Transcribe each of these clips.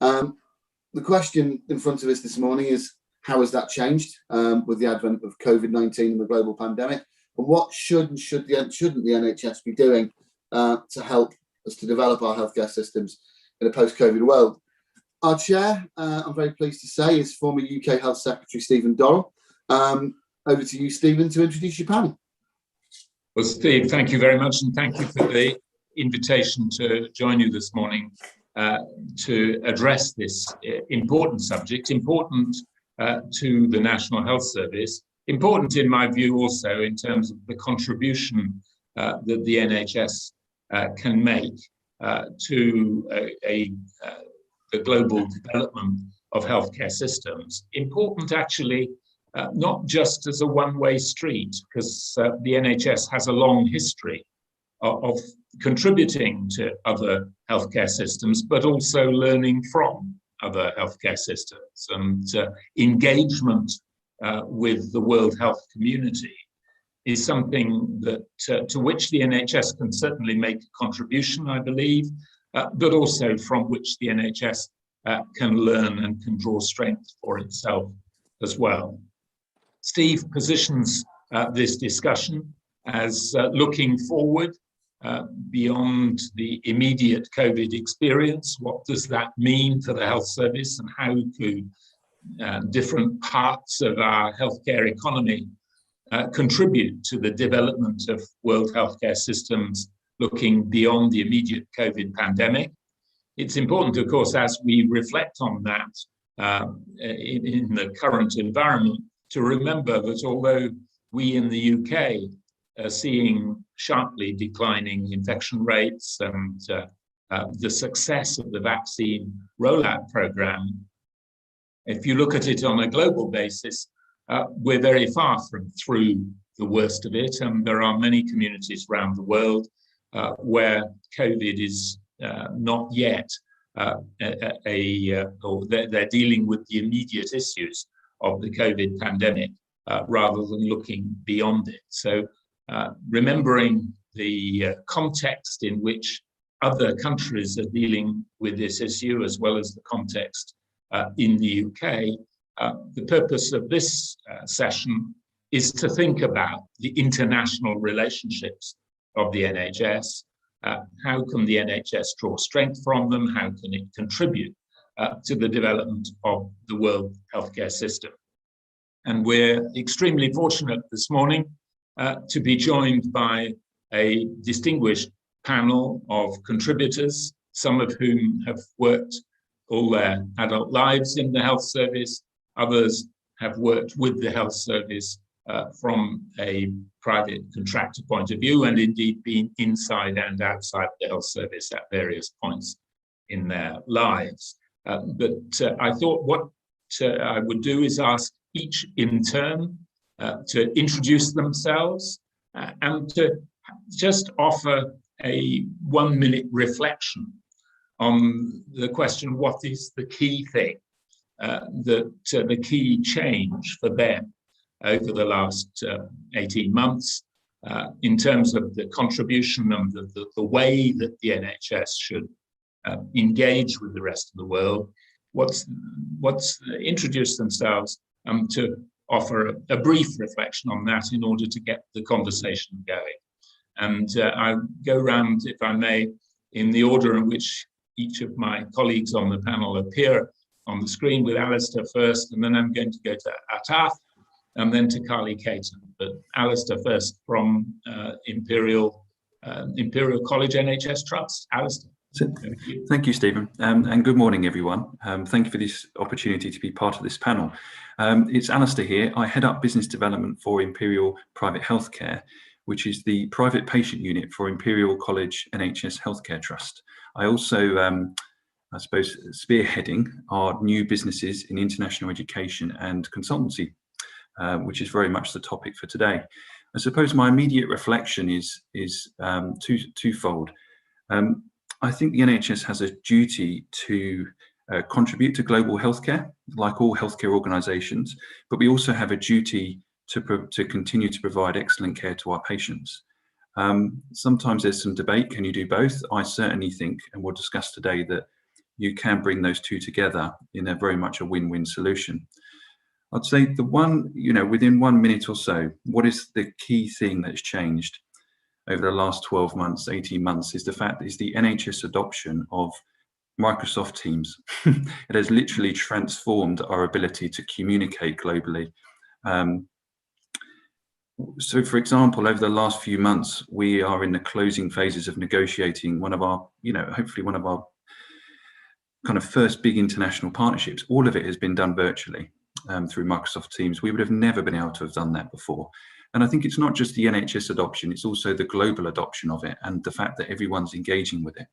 The question in front of us this morning is, how has that changed with the advent of COVID-19 and the global pandemic? And what shouldn't the NHS be doing to help us to develop our healthcare systems in a post-COVID world? Our chair, I'm very pleased to say, is former UK Health Secretary Stephen Dorrell. Over to you, Stephen, to introduce your panel. Well, Steve, thank you very much, and thank you for the invitation to join you this morning to address this important subject, important to the National Health Service, important in my view also in terms of the contribution that the NHS can make to the global development of healthcare systems. Important actually, not just as a one-way street, because the NHS has a long history of contributing to other healthcare systems, but also learning from other healthcare systems, and engagement with the World Health community is something that to which the NHS can certainly make a contribution, I believe, but also from which the NHS can learn and can draw strength for itself as well. Steve positions this discussion as looking forward beyond the immediate COVID experience. What does that mean for the health service, and how could different parts of our healthcare economy contribute to the development of world healthcare systems looking beyond the immediate COVID pandemic? It's important, of course, as we reflect on that in the current environment, to remember that although we in the UK are seeing sharply declining infection rates and the success of the vaccine rollout program, if you look at it on a global basis, we're very far from through the worst of it, and there are many communities around the world where COVID is not yet or they're dealing with the immediate issues of the COVID pandemic rather than looking beyond it. So remembering the context in which other countries are dealing with this issue, as well as the context in the UK, the purpose of this session is to think about the international relationships of the NHS. How can the NHS draw strength from them? How can it contribute to the development of the world healthcare system? And we're extremely fortunate this morning to be joined by a distinguished panel of contributors, some of whom have worked all their adult lives in the health service. Others have worked with the health service from a private contractor point of view, and indeed been inside and outside the health service at various points in their lives. But I thought what I would do is ask each in turn to introduce themselves and to just offer a 1-minute reflection on the question, what is the key thing, the key change for them over the last 18 months in terms of the contribution and the way that the NHS should engage with the rest of the world. Introduce themselves to offer a brief reflection on that in order to get the conversation going. And I'll go around, if I may, in the order in which each of my colleagues on the panel appear on the screen, with Alistair first, and then I'm going to go to Ataf, and then to Carly Caton. But Alistair first from Imperial College NHS Trust. Alistair. Thank you, Stephen, and good morning, everyone. Thank you for this opportunity to be part of this panel. It's Alistair here. I head up business development for Imperial Private Healthcare, which is the private patient unit for Imperial College NHS Healthcare Trust. I also, I suppose, spearheading our new businesses in international education and consultancy, which is very much the topic for today. I suppose my immediate reflection is twofold. I think the NHS has a duty to contribute to global healthcare, like all healthcare organisations, but we also have a duty to continue to provide excellent care to our patients. Sometimes there's some debate, can you do both? I certainly think, and we'll discuss today, that you can bring those two together in a very much a win-win solution. I'd say the one, within 1 minute or so, what is the key thing that's changed over the last 12 months, 18 months is the NHS adoption of Microsoft Teams. It has literally transformed our ability to communicate globally. So, for example, over the last few months, we are in the closing phases of negotiating one of our, hopefully one of our kind of first big international partnerships. All of it has been done virtually through Microsoft Teams. We would have never been able to have done that before. And I think it's not just the NHS adoption, it's also the global adoption of it and the fact that everyone's engaging with it.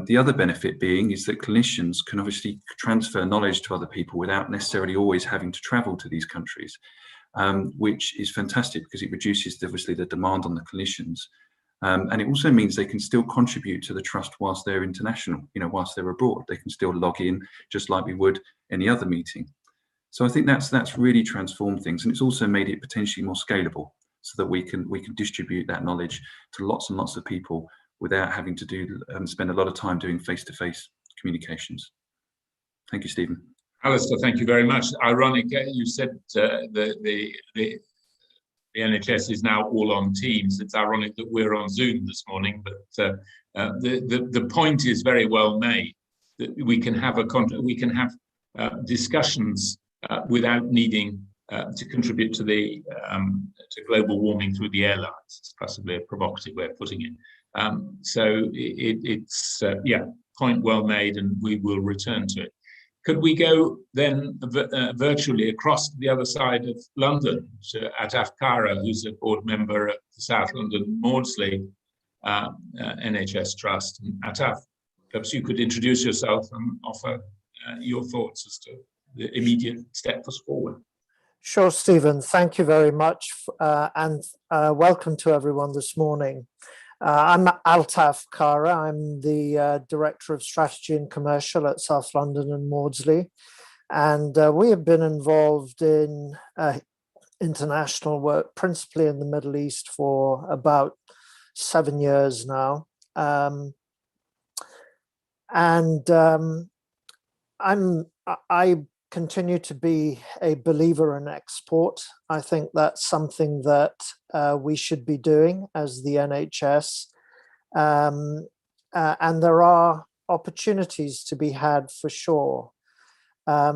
The other benefit being is that clinicians can obviously transfer knowledge to other people without necessarily always having to travel to these countries, which is fantastic because it reduces obviously the demand on the clinicians. And it also means they can still contribute to the trust whilst they're international, whilst they're abroad. They can still log in just like we would any other meeting. So I think that's really transformed things, and it's also made it potentially more scalable so that we can distribute that knowledge to lots and lots of people without having to spend a lot of time doing face-to-face communications. Thank you, Stephen. Alistair, thank you very much. Ironic, you said the NHS is now all on Teams. It's ironic that we're on Zoom this morning, but the point is very well made that we can have discussions without needing to contribute to to global warming through the airlines. It's possibly a provocative way of putting it. So it's point well made, and we will return to it. Could we go then virtually across to the other side of London to Ataf Kara, who's a board member at the South London Maudsley NHS Trust. And Ataf, perhaps you could introduce yourself and offer your thoughts as to the immediate step forward. Sure, Stephen. Thank you very much, and welcome to everyone this morning. I'm Altaf Kara. I'm the Director of Strategy and Commercial at South London and Maudsley. And we have been involved in international work, principally in the Middle East, for about 7 years now. I continue to be a believer in export. I think that's something that we should be doing as the NHS. And there are opportunities to be had for sure. I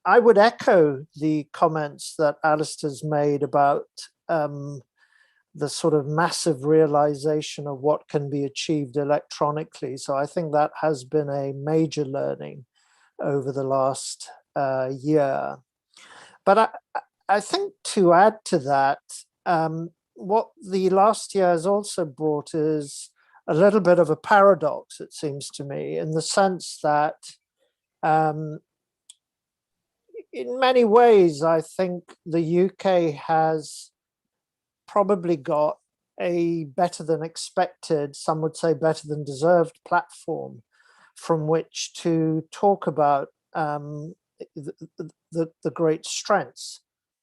would echo the comments that Alistair's made about the sort of massive realization of what can be achieved electronically. So I think that has been a major learning over the last year. But I think to add to that, what the last year has also brought is a little bit of a paradox, it seems to me, in the sense that in many ways, I think the UK has probably got a better than expected, some would say better than deserved platform from which to talk about the great strengths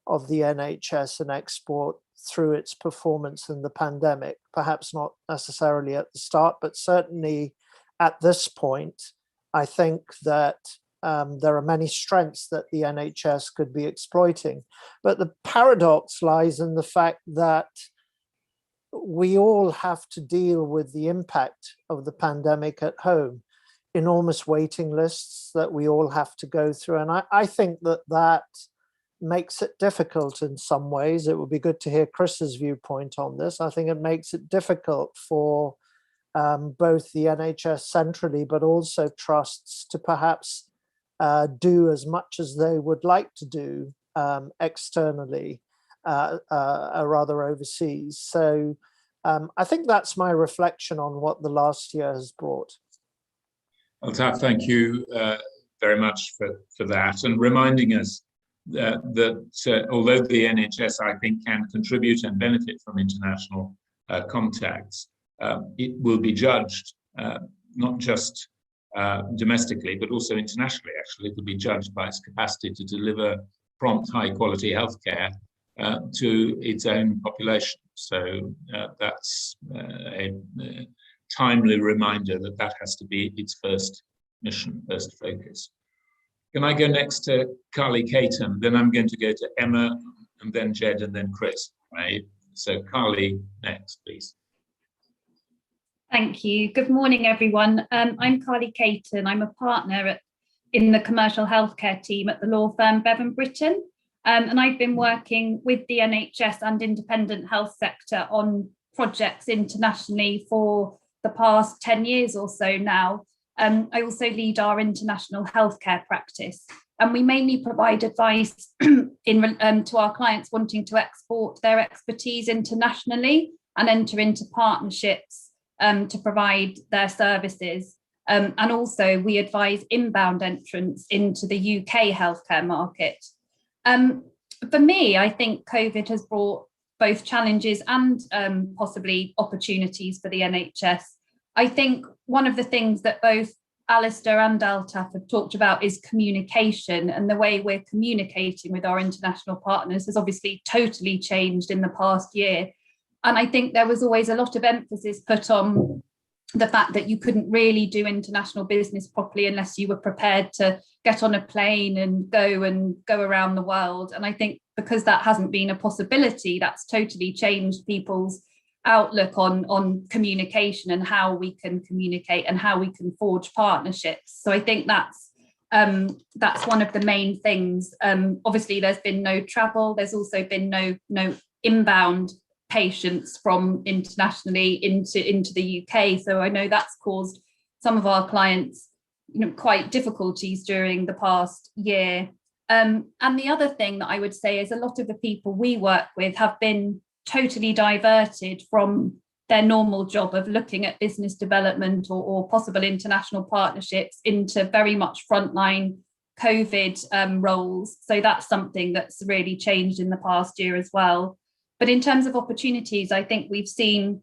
of the NHS and export through its performance in the pandemic, perhaps not necessarily at the start, but certainly at this point, I think that there are many strengths that the NHS could be exploiting. But the paradox lies in the fact that we all have to deal with the impact of the pandemic at home. Enormous waiting lists that we all have to go through. And I think that makes it difficult in some ways. It would be good to hear Chris's viewpoint on this. I think it makes it difficult for both the NHS centrally, but also trusts to perhaps do as much as they would like to do externally, rather overseas. So I think that's my reflection on what the last year has brought. Well, thank you very much for that, and reminding us that although the NHS, I think, can contribute and benefit from international contacts, it will be judged not just domestically, but also internationally. Actually, it will be judged by its capacity to deliver prompt, high-quality healthcare to its own population. So that's a timely reminder that that has to be its first mission, first focus. Can I go next to Carly Caton? Then I'm going to go to Emma, and then Jed, and then Chris, right? So Carly, next, please. Thank you. Good morning, everyone. I'm Carly Caton. I'm a partner in the commercial healthcare team at the law firm Bevan Britton. And I've been working with the NHS and independent health sector on projects internationally for the past 10 years or so now. I also lead our international healthcare practice, and we mainly provide advice to our clients wanting to export their expertise internationally and enter into partnerships to provide their services. And also we advise inbound entrants into the UK healthcare market. For me, I think COVID has brought both challenges and possibly opportunities for the NHS. I think one of the things that both Alistair and Altaf have talked about is communication, and the way we're communicating with our international partners has obviously totally changed in the past year. And I think there was always a lot of emphasis put on the fact that you couldn't really do international business properly unless you were prepared to get on a plane and go around the world. And I think because that hasn't been a possibility, that's totally changed people's outlook on communication and how we can communicate and how we can forge partnerships. So I think that's one of the main things. Obviously, there's been no travel. There's also been no inbound patients from internationally into the UK. So I know that's caused some of our clients, quite difficulties during the past year. And the other thing that I would say is a lot of the people we work with have been totally diverted from their normal job of looking at business development or possible international partnerships into very much frontline COVID roles. So that's something that's really changed in the past year as well. But in terms of opportunities, I think we've seen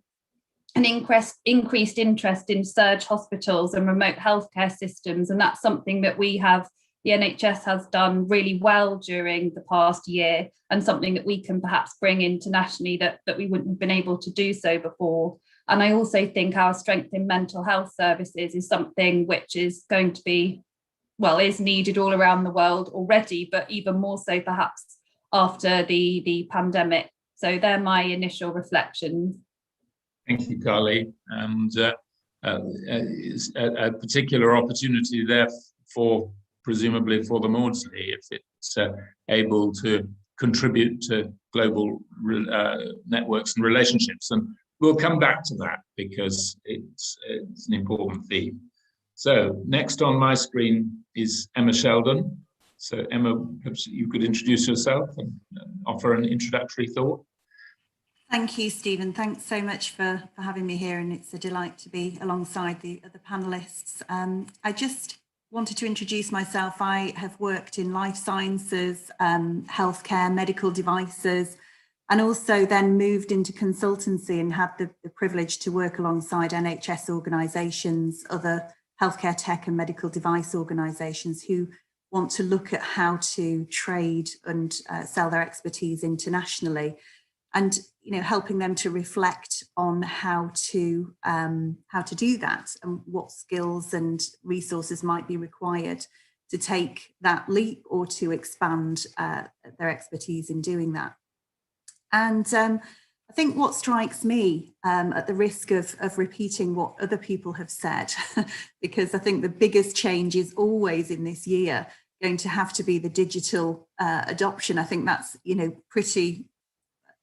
an increased interest in surge hospitals and remote healthcare systems. And that's something that the NHS has done really well during the past year, and something that we can perhaps bring internationally that we wouldn't have been able to do so before. And I also think our strength in mental health services is something which is going to be, is needed all around the world already, but even more so perhaps after the pandemic. So they're my initial reflections. Thank you, Carly. And a particular opportunity there presumably for the Maudsley, if it's able to contribute to global networks and relationships. And we'll come back to that because it's an important theme. So next on my screen is Emma Sheldon. So Emma, perhaps you could introduce yourself and offer an introductory thought. Thank you, Stephen. Thanks so much for having me here, and it's a delight to be alongside the other panellists. I just wanted to introduce myself. I have worked in life sciences, healthcare, medical devices, and also then moved into consultancy and had the privilege to work alongside NHS organisations, other healthcare tech and medical device organisations who want to look at how to trade and sell their expertise internationally, and helping them to reflect on how to do that and what skills and resources might be required to take that leap or to expand their expertise in doing that. And I think what strikes me, at the risk of repeating what other people have said, because I think the biggest change is always in this year going to have to be the digital adoption. I think that's pretty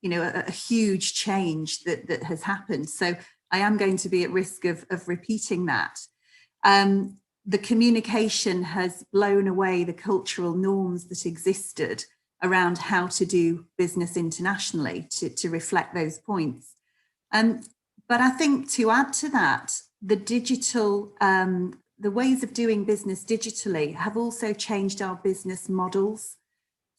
a huge change that has happened. So I am going to be at risk of repeating that. The communication has blown away the cultural norms that existed around how to do business internationally to reflect those points. But I think to add to that, the digital, the ways of doing business digitally have also changed our business models.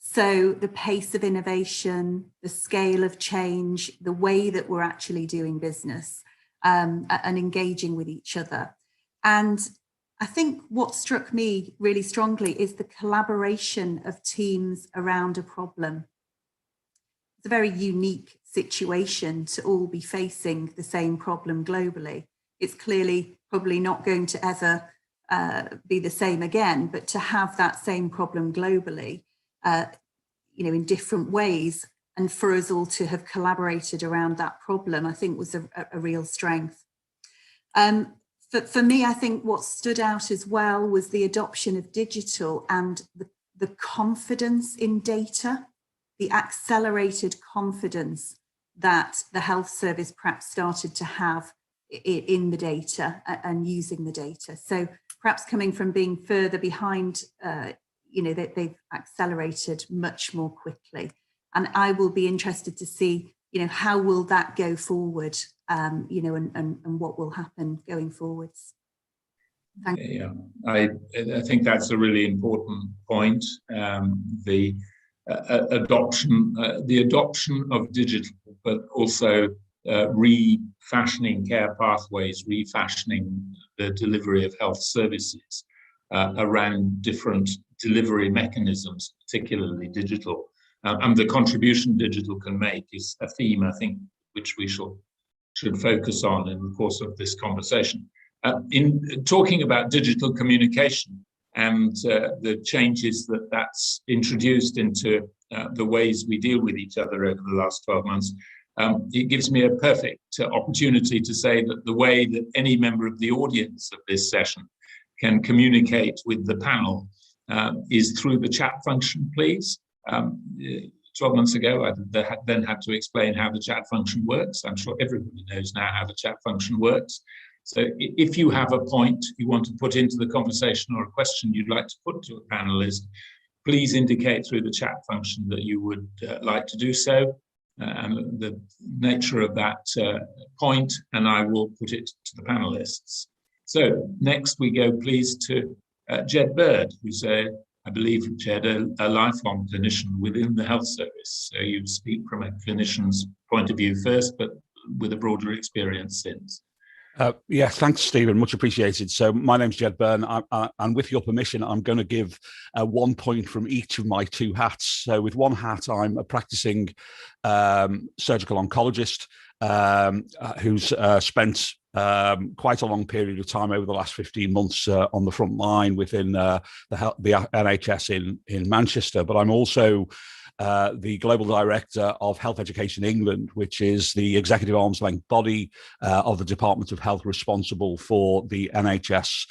So the pace of innovation, the scale of change, the way that we're actually doing business and engaging with each other. And I think what struck me really strongly is the collaboration of teams around a problem. It's a very unique situation to all be facing the same problem globally. It's clearly probably not going to ever be the same again, but to have that same problem globally, in different ways, and for us all to have collaborated around that problem, I think was a real strength. For me, I think what stood out as well was the adoption of digital and the confidence in data, the accelerated confidence that the health service perhaps started to have in the data and using the data. So perhaps coming from being further behind, they've accelerated much more quickly. And I will be interested to see, how will that go forward, and what will happen going forwards. Thank you. Yeah, I think that's a really important point. The adoption of digital, but also refashioning care pathways, refashioning the delivery of health services around different delivery mechanisms, particularly digital. And the contribution digital can make is a theme, I think, which we should focus on in the course of this conversation. In talking about digital communication and the changes that's introduced into the ways we deal with each other over the last 12 months, it gives me a perfect opportunity to say that the way that any member of the audience of this session can communicate with the panel is through the chat function, please. 12 months ago, I then had to explain how the chat function works. I'm sure everybody knows now how the chat function works. So if you have a point you want to put into the conversation or a question you'd like to put to a panelist, please indicate through the chat function that you would like to do so, and the nature of that point, and I will put it to the panelists. So next we go, please, to Jed Bird, who's I believe, Jed, a lifelong clinician within the health service. So you speak from a clinician's point of view first, but with a broader experience since. Yeah, thanks, Stephen. Much appreciated. So my name's Jed Byrne, and with your permission, I'm going to give 1 point from each of my two hats. So with one hat, I'm a practicing surgical oncologist who's spent quite a long period of time over the last 15 months on the front line within the NHS in Manchester. But I'm also the Global Director of Health Education England, which is the executive arm's length body of the Department of Health responsible for the NHS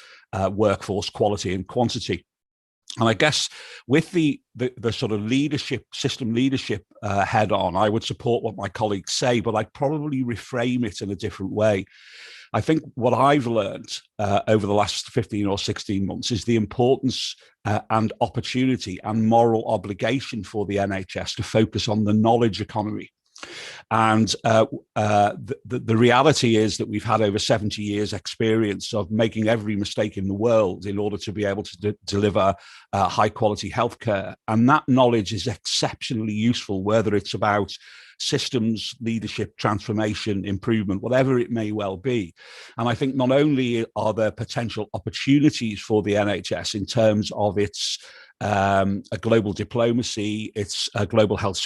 workforce quality and quantity. And I guess with the sort of system leadership head on, I would support what my colleagues say, but I'd probably reframe it in a different way. I think what I've learned over the last 15 or 16 months is the importance and opportunity and moral obligation for the NHS to focus on the knowledge economy. And the reality is that we've had over 70 years experience of making every mistake in the world in order to be able to deliver high quality healthcare. And that knowledge is exceptionally useful, whether it's about systems, leadership, transformation, improvement, whatever it may well be. And I think not only are there potential opportunities for the NHS in terms of its a global diplomacy, it's a global health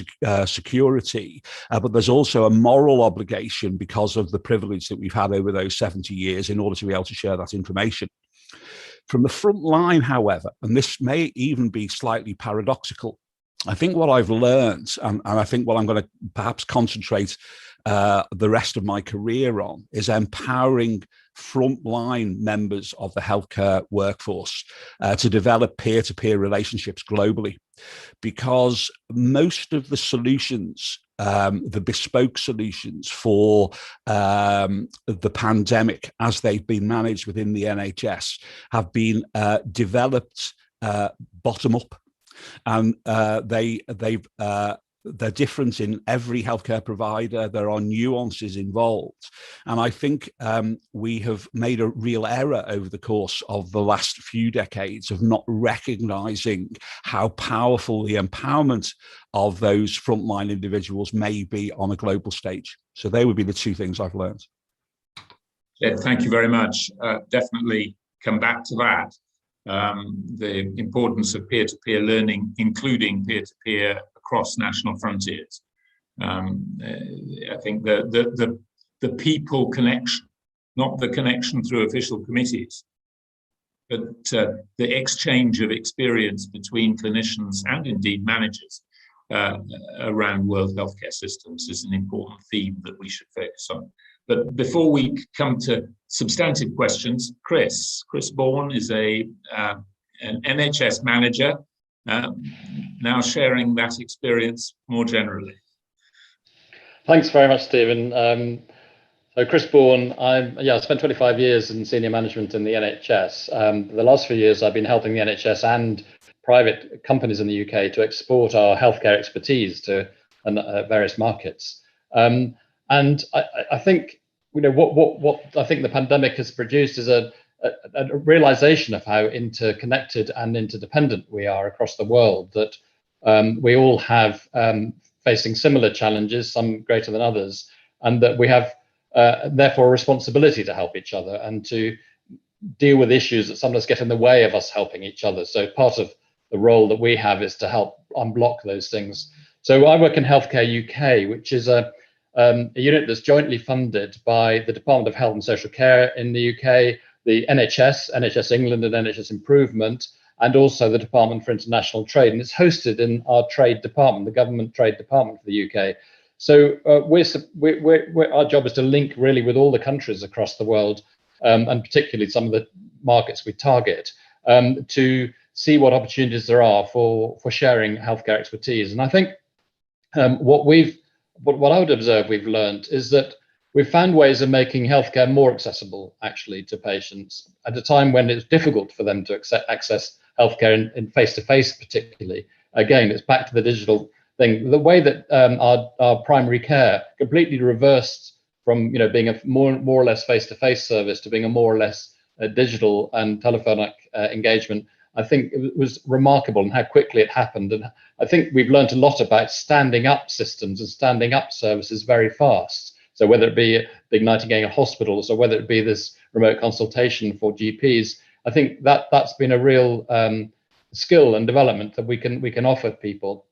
security, but there's also a moral obligation because of the privilege that we've had over those 70 years in order to be able to share that information. From the front line, however, and this may even be slightly paradoxical, I think what I've learned, and I think what I'm going to perhaps concentrate the rest of my career on, is empowering frontline members of the healthcare workforce to develop peer-to-peer relationships globally. Because most of the solutions, the bespoke solutions for the pandemic as they've been managed within the NHS have been developed bottom up. And they're different in every healthcare provider. There are nuances involved. And I think we have made a real error over the course of the last few decades of not recognizing how powerful the empowerment of those frontline individuals may be on a global stage. So they would be the two things I've learned. Yeah, thank you very much. Definitely come back to that. The importance of peer-to-peer learning, including peer-to-peer across national frontiers. I think the people connection not the connection through official committees, but the exchange of experience between clinicians and indeed managers around world healthcare systems is an important theme that we should focus on. But before we come to substantive questions, Chris Bourne is an NHS manager, now sharing that experience more generally. Thanks very much, Stephen. So Chris Bourne, I spent 25 years in senior management in the NHS. The last few years I've been helping the NHS and private companies in the UK to export our healthcare expertise to various markets. And I think, what I think the pandemic has produced is a realization of how interconnected and interdependent we are across the world, that we all have facing similar challenges, some greater than others, and that we have therefore a responsibility to help each other and to deal with issues that sometimes get in the way of us helping each other. So part of the role that we have is to help unblock those things. So I work in Healthcare UK, which is a unit that's jointly funded by the Department of Health and Social Care in the UK, the NHS England and NHS Improvement, and also the Department for International Trade. And it's hosted in our trade department, the government trade department for the UK. So our job is to link really with all the countries across the world, and particularly some of the markets we target, to see what opportunities there are for sharing healthcare expertise. And I think what I would observe we've learned is that we've found ways of making healthcare more accessible, actually, to patients at a time when it's difficult for them to access healthcare in face-to-face, particularly. Again, it's back to the digital thing. The way that our primary care completely reversed from being a more or less face-to-face service to being a more or less digital and telephonic engagement, I think it was remarkable and how quickly it happened. And I think we've learned a lot about standing up systems and standing up services very fast. So whether it be the Nightingale hospitals or whether it be this remote consultation for GPs, I think that's been a real skill and development that we can offer people.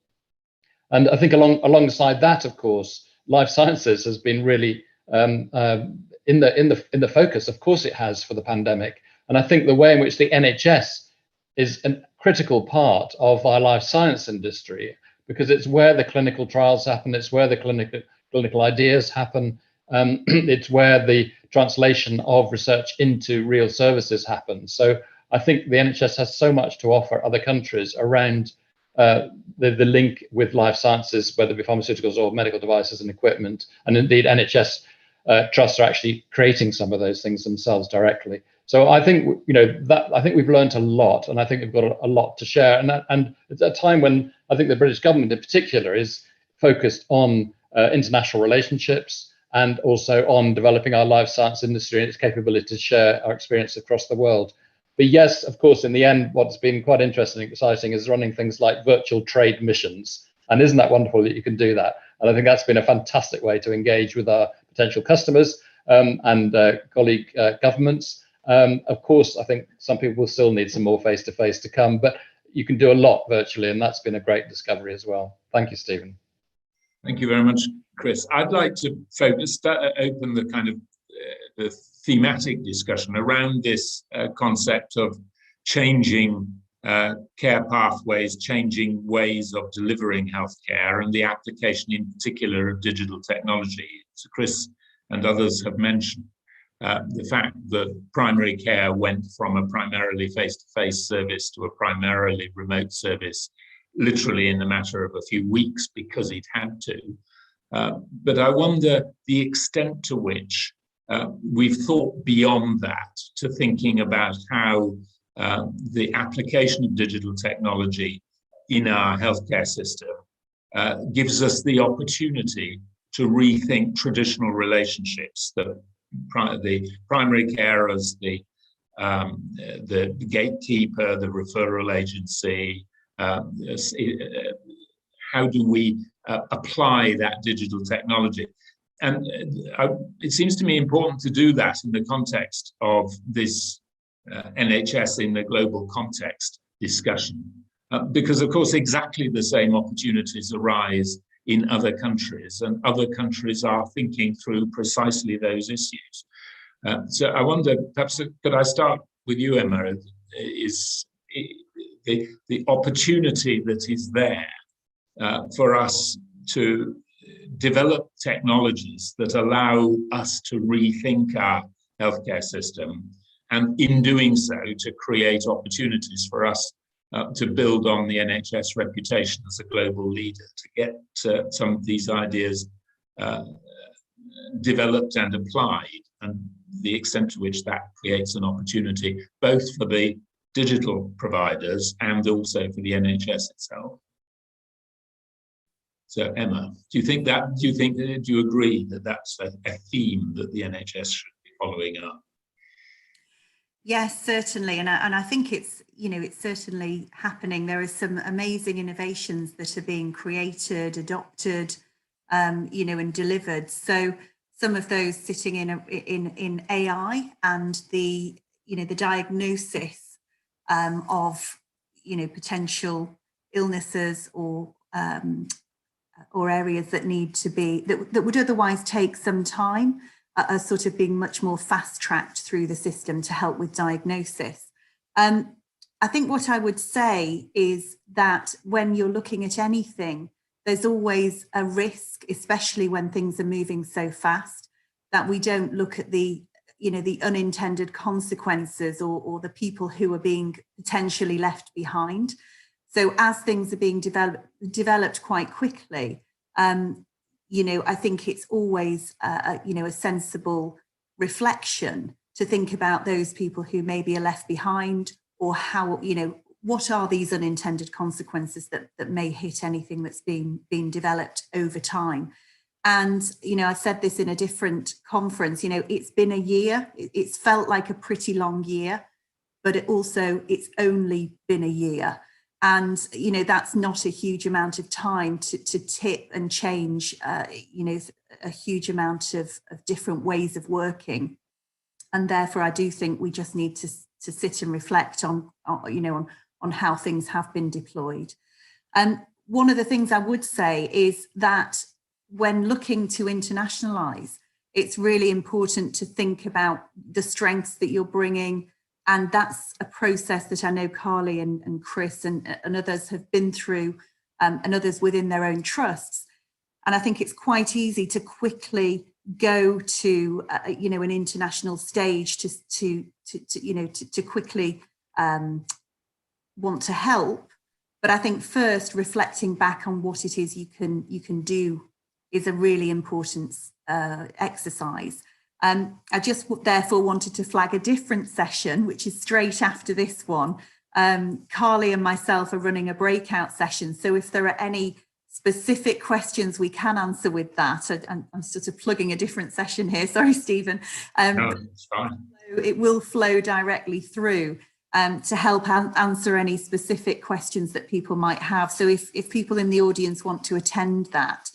And I think alongside that, of course, life sciences has been really in the focus. Of course, it has for the pandemic. And I think the way in which the NHS is a critical part of our life science industry, because it's where the clinical trials happen, it's where the clinical ideas happen, it's where the translation of research into real services happen. So I think the NHS has so much to offer other countries around the link with life sciences, whether it be pharmaceuticals or medical devices and equipment. And indeed, NHS trusts are actually creating some of those things themselves directly. So I think I think we've learned a lot, and I think we've got a lot to share. And it's a time when I think the British government in particular is focused on international relationships and also on developing our life science industry and its capability to share our experience across the world. But yes, of course, in the end, what's been quite interesting and exciting is running things like virtual trade missions. And isn't that wonderful that you can do that? And I think that's been a fantastic way to engage with our potential customers and colleague governments. Of course, I think some people will still need some more face-to-face to come, but you can do a lot virtually, and that's been a great discovery as well. Thank you, Stephen. Thank you very much, Chris. I'd like to open the kind of the thematic discussion around this concept of changing care pathways, changing ways of delivering healthcare, and the application in particular of digital technology. So Chris and others have mentioned the fact that primary care went from a primarily face-to-face service to a primarily remote service, literally in the matter of a few weeks because it had to. But I wonder the extent to which we've thought beyond that to thinking about how the application of digital technology in our healthcare system gives us the opportunity to rethink traditional relationships, the primary care as the gatekeeper, the referral agency. How do we apply that digital technology? And it seems to me important to do that in the context of this NHS in the global context discussion, because of course exactly the same opportunities arise in other countries, and other countries are thinking through precisely those issues. So I wonder, perhaps could I start with you, Emma? Is the opportunity that is there for us to develop technologies that allow us to rethink our healthcare system, and in doing so, to create opportunities for us to build on the NHS reputation as a global leader, to get some of these ideas developed and applied, and the extent to which that creates an opportunity both for the digital providers and also for the NHS itself. So, Emma, do you agree that that's a theme that the NHS should be following up? Yes, certainly, and I think it's certainly happening. There are some amazing innovations that are being created, adopted, and delivered. So some of those sitting in AI and the diagnosis of potential illnesses or areas that need to be that would otherwise take some time, are sort of being much more fast-tracked through the system to help with diagnosis. I think what I would say is that when you're looking at anything, there's always a risk, especially when things are moving so fast, that we don't look at the unintended consequences or the people who are being potentially left behind. So as things are being developed quite quickly, I think it's always, a sensible reflection to think about those people who maybe are left behind, or how, what are these unintended consequences that may hit anything that's being developed over time. And, I said this in a different conference, it's been a year, it's felt like a pretty long year, but it's only been a year. And, that's not a huge amount of time to tip and change, a huge amount of different ways of working. And therefore, I do think we just need to sit and reflect on how things have been deployed. And one of the things I would say is that when looking to internationalize, it's really important to think about the strengths that you're bringing. And that's a process that I know Carly and Chris and others have been through, and others within their own trusts. And I think it's quite easy to quickly go to an international stage to quickly want to help. But I think first reflecting back on what it is you can do is a really important exercise. I just therefore wanted to flag a different session, which is straight after this one. Carly and myself are running a breakout session. So if there are any specific questions we can answer with that, I'm sort of plugging a different session here. Sorry, Stephen. No, it's fine. It will flow directly through to help answer any specific questions that people might have. So if people in the audience want to attend that,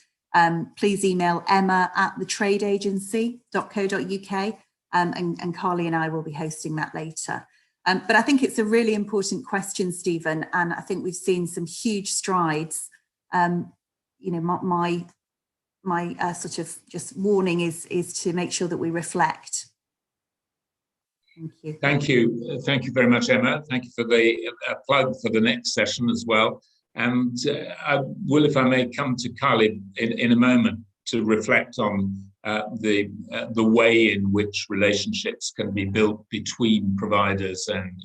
please email emma@thetradeagency.co.uk, and Carly and I will be hosting that later. But I think it's a really important question, Stephen, and I think we've seen some huge strides. My sort of just warning is to make sure that we reflect. Thank you. Thank you. Thank you very much, Emma. Thank you for the plug for the next session as well. And I will, if I may, come to Carly in a moment to reflect on the way in which relationships can be built between providers and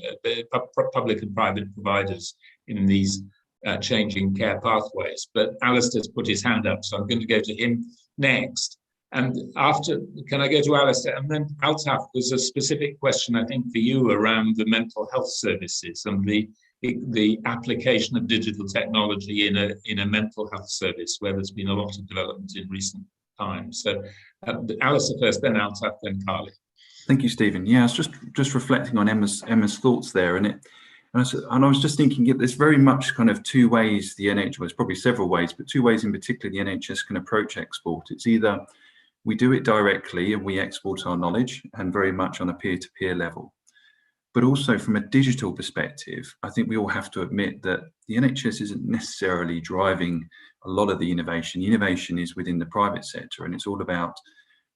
public and private providers in these changing care pathways. But Alistair's put his hand up, so I'm going to go to him next. And after, can I go to Alistair? And then Altaf, there's a specific question, I think, for you around the mental health services and the application of digital technology in a mental health service, where there's been a lot of development in recent times. So Alistair first, then Altaf, then Carly. Thank you, Stephen. Yeah, I was just reflecting on Emma's thoughts there, and I was just thinking, there's very much kind of two ways the NHS, well, there's probably several ways, but two ways in particular the NHS can approach export. It's either we do it directly and we export our knowledge, and very much on a peer-to-peer level. But also from a digital perspective, I think we all have to admit that the NHS isn't necessarily driving a lot of the innovation. The innovation is within the private sector, and it's all about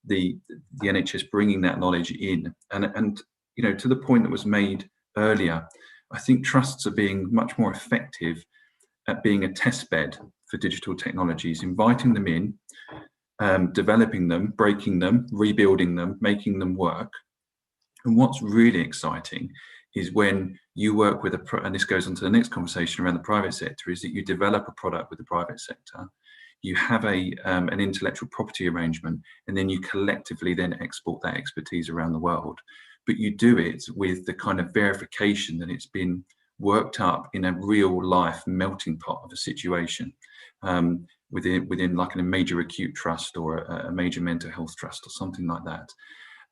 the NHS bringing that knowledge in, and you know, to the point that was made earlier, I think trusts are being much more effective at being a test bed for digital technologies, inviting them in, developing them, breaking them, rebuilding them, making them work. And what's really exciting is when you work with and this goes on to the next conversation around the private sector, is that you develop a product with the private sector, you have an intellectual property arrangement, and then you collectively then export that expertise around the world. But you do it with the kind of verification that it's been worked up in a real life melting pot of a situation, within like a major acute trust or a major mental health trust or something like that.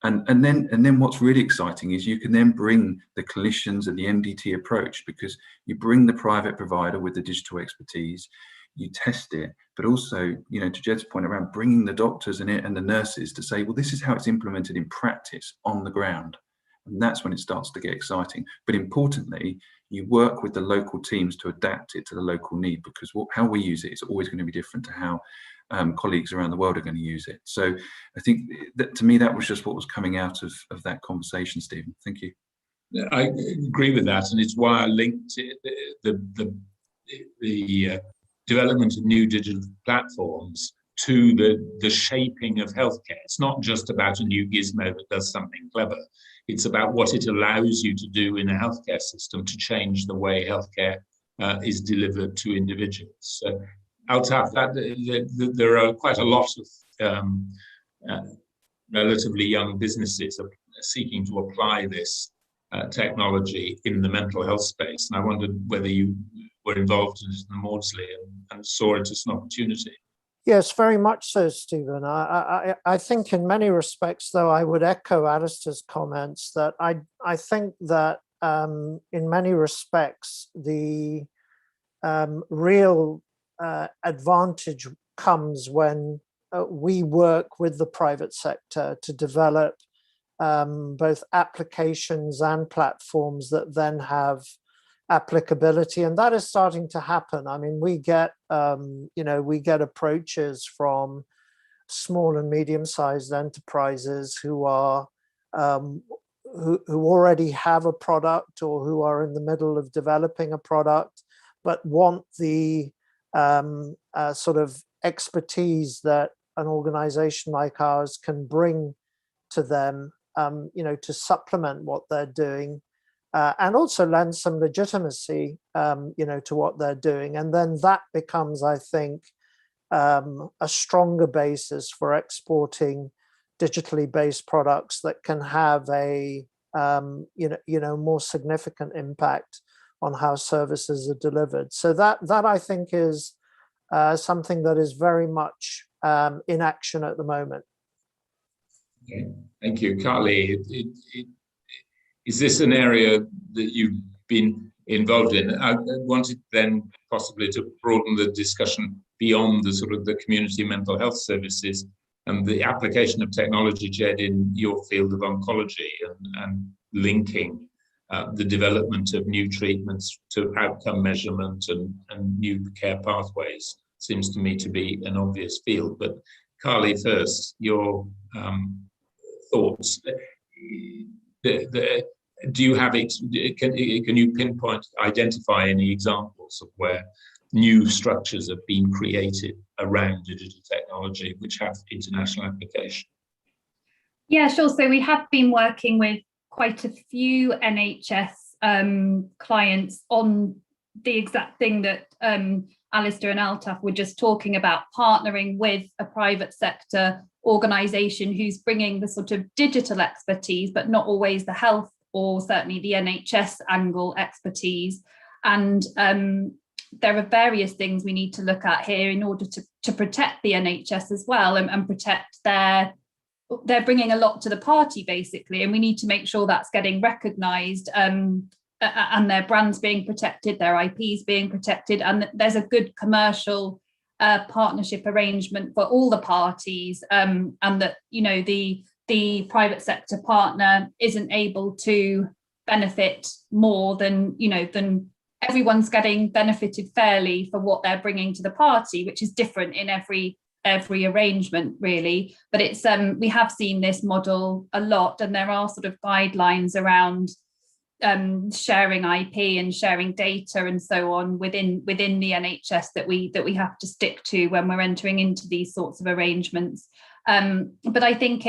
And then what's really exciting is you can then bring the clinicians and the MDT approach, because you bring the private provider with the digital expertise, you test it, but also, you know, to Jed's point around bringing the doctors and the nurses to say, well, this is how it's implemented in practice on the ground. And that's when it starts to get exciting. But importantly, you work with the local teams to adapt it to the local need, because how we use it is always going to be different to how colleagues around the world are going to use it. So I think that, to me, that was just what was coming out of that conversation, Stephen. Thank you. I agree with that, and it's why I linked the development of new digital platforms to the shaping of healthcare. It's not just about a new gizmo that does something clever. It's about what it allows you to do in a healthcare system to change the way healthcare is delivered to individuals. So, Altaf, there are quite a lot of relatively young businesses seeking to apply this technology in the mental health space. And I wondered whether you were involved in it in Maudsley and saw it as an opportunity. Yes, very much so, Stephen. I think in many respects, though, I would echo Alistair's comments that I think that in many respects, the real advantage comes when we work with the private sector to develop both applications and platforms that then have applicability, and that is starting to happen. I mean, we get approaches from small and medium-sized enterprises who are who already have a product or who are in the middle of developing a product, but want the sort of expertise that an organization like ours can bring to them, to supplement what they're doing. And also lend some legitimacy, to what they're doing. And then that becomes, I think, a stronger basis for exporting digitally based products that can have a, more significant impact on how services are delivered. So that I think is something that is very much in action at the moment. Okay. Thank you, Carly. Is this an area that you've been involved in? I wanted then possibly to broaden the discussion beyond the sort of the community mental health services and the application of technology, Jed, in your field of oncology and linking the development of new treatments to outcome measurement and new care pathways seems to me to be an obvious field. But Carly, first, your thoughts. Do you have can you identify any examples of where new structures have been created around digital technology which have international application? Yeah, sure. So we have been working with quite a few NHS clients on the exact thing that Alistair and Altaf were just talking about, partnering with a private sector organisation who's bringing the sort of digital expertise, but not always the health or certainly the NHS angle expertise. And there are various things we need to look at here in order to protect the NHS as well and protect they're bringing a lot to the party, basically, and we need to make sure that's getting recognised and their brands being protected, their IPs being protected, and there's a good commercial partnership arrangement for all the parties, and that, the private sector partner isn't able to benefit more than everyone's getting benefited fairly for what they're bringing to the party, which is different in every every arrangement really, but it's we have seen this model a lot, and there are sort of guidelines around sharing IP and sharing data and so on within the NHS that we have to stick to when we're entering into these sorts of arrangements. But I think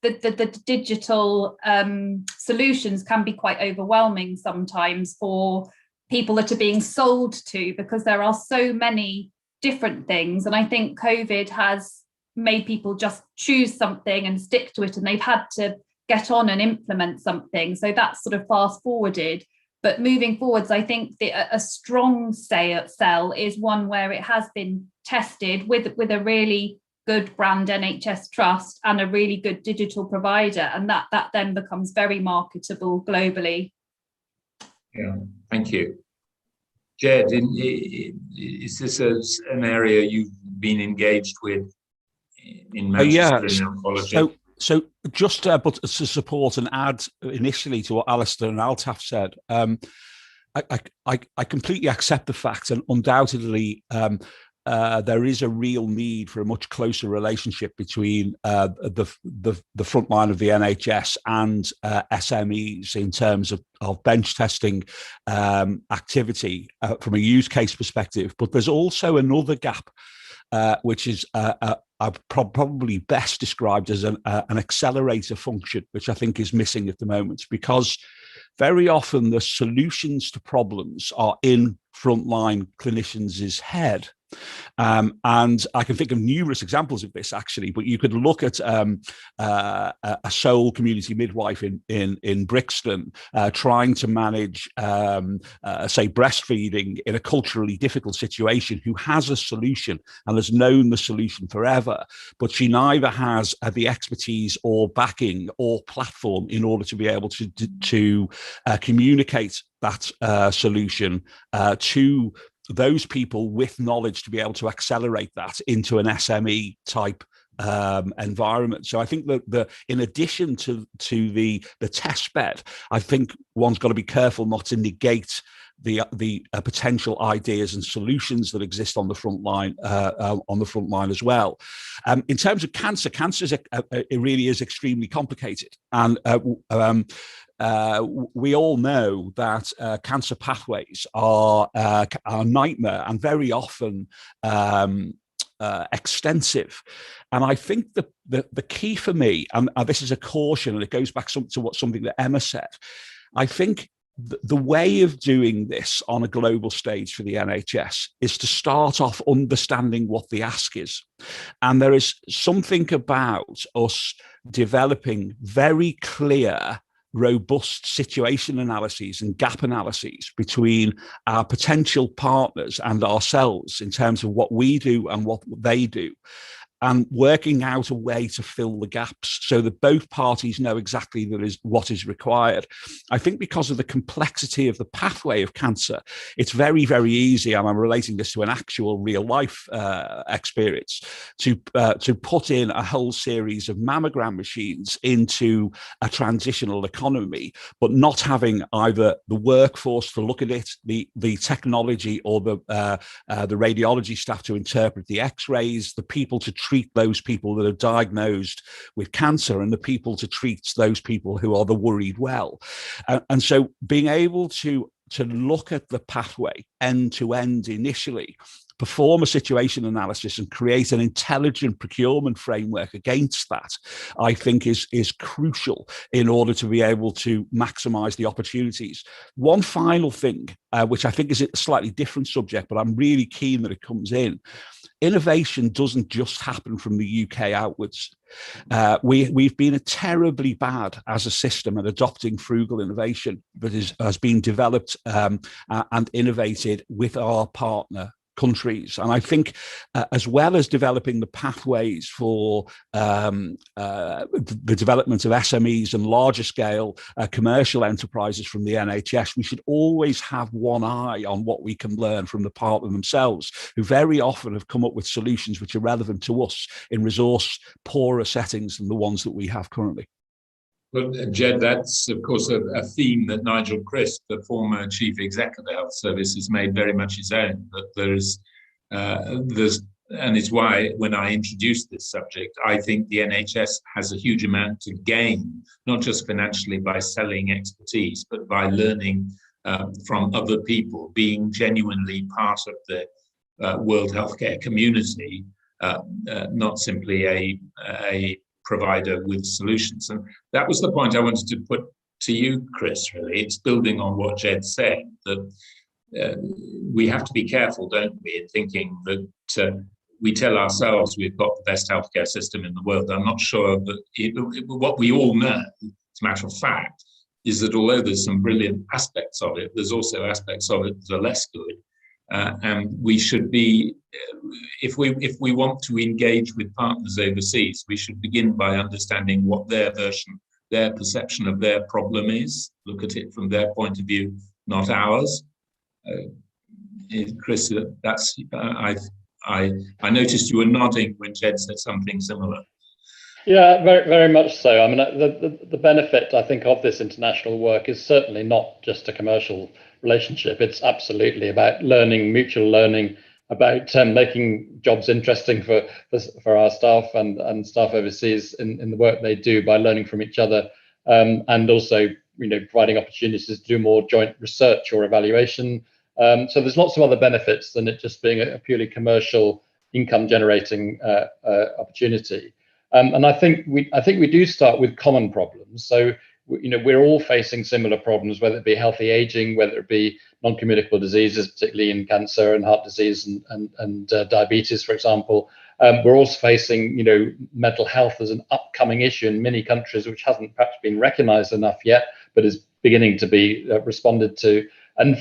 that the digital solutions can be quite overwhelming sometimes for people that are being sold to, because there are so many different things. And I think COVID has made people just choose something and stick to it, and they've had to get on and implement something. So that's sort of fast forwarded. But moving forwards, I think a strong sell is one where it has been tested with a really good brand NHS trust and a really good digital provider, and that then becomes very marketable globally. Yeah, thank you. Jed, is this an area you've been engaged with in Manchester in oncology? So just but to support and add initially to what Alistair and Altaf said, I completely accept the fact, and undoubtedly there is a real need for a much closer relationship between the front line of the NHS and SMEs in terms of bench testing activity from a use case perspective. But there's also another gap, which is probably best described as an accelerator function, which I think is missing at the moment, because very often the solutions to problems are in frontline clinicians' head. And I can think of numerous examples of this, actually, but you could look at a sole community midwife in Brixton trying to manage, say, breastfeeding in a culturally difficult situation, who has a solution and has known the solution forever, but she neither has the expertise or backing or platform in order to be able to communicate that solution to those people with knowledge to be able to accelerate that into an SME type environment. So I think that in addition to the test bed, I think one's got to be careful not to negate the potential ideas and solutions that exist on the front line as well. In terms of cancer it really is extremely complicated, and we all know that cancer pathways are a nightmare and very often extensive. And I think the key for me, and this is a caution, and it goes back to something that Emma said, I think the way of doing this on a global stage for the NHS is to start off understanding what the ask is. And there is something about us developing very clear, robust situation analyses and gap analyses between our potential partners and ourselves in terms of what we do and what they do, and working out a way to fill the gaps so that both parties know exactly what is required. I think because of the complexity of the pathway of cancer, it's very, very easy, and I'm relating this to an actual real life experience, to put in a whole series of mammogram machines into a transitional economy, but not having either the workforce to look at it, the technology, or the radiology staff to interpret the x-rays, the people to treat those people that are diagnosed with cancer, and the people to treat those people who are the worried well. And so being able to look at the pathway end to end initially, perform a situation analysis and create an intelligent procurement framework against that, I think is crucial in order to be able to maximize the opportunities. One final thing, which I think is a slightly different subject, but I'm really keen that it comes in. Innovation doesn't just happen from the UK outwards. We've been terribly bad as a system at adopting frugal innovation that has been developed and innovated with our partner countries. And I think as well as developing the pathways for the development of SMEs and larger scale commercial enterprises from the NHS, we should always have one eye on what we can learn from the partner themselves, who very often have come up with solutions which are relevant to us in resource poorer settings than the ones that we have currently. Well, Jed, that's of course a theme that Nigel Crisp, the former chief exec of the Health Service, has made very much his own. That there's and it's why when I introduced this subject, I think the NHS has a huge amount to gain, not just financially by selling expertise, but by learning from other people, being genuinely part of the World Healthcare community, not simply a provider with solutions. And that was the point I wanted to put to you, Chris, really. It's building on what Jed said, that we have to be careful, don't we, in thinking that we tell ourselves we've got the best healthcare system in the world. I'm not sure that what we all know, as a matter of fact, is that although there's some brilliant aspects of it, there's also aspects of it that are less good. And we should be, if we want to engage with partners overseas, we should begin by understanding what their perception of their problem is. Look at it from their point of view, not ours. Chris, that's I noticed you were nodding when Jed said something similar. Yeah, very, very much so. I mean, the benefit, I think, of this international work is certainly not just a commercial relationship. It's absolutely about learning, mutual learning, about making jobs interesting for our staff and staff overseas in the work they do by learning from each other, and also, providing opportunities to do more joint research or evaluation. So there's lots of other benefits than it just being a purely commercial income generating opportunity. And I think we do start with common problems. So we're all facing similar problems, whether it be healthy aging, whether it be non-communicable diseases, particularly in cancer and heart disease and diabetes, for example. We're also facing mental health as an upcoming issue in many countries, which hasn't perhaps been recognised enough yet, but is beginning to be responded to. And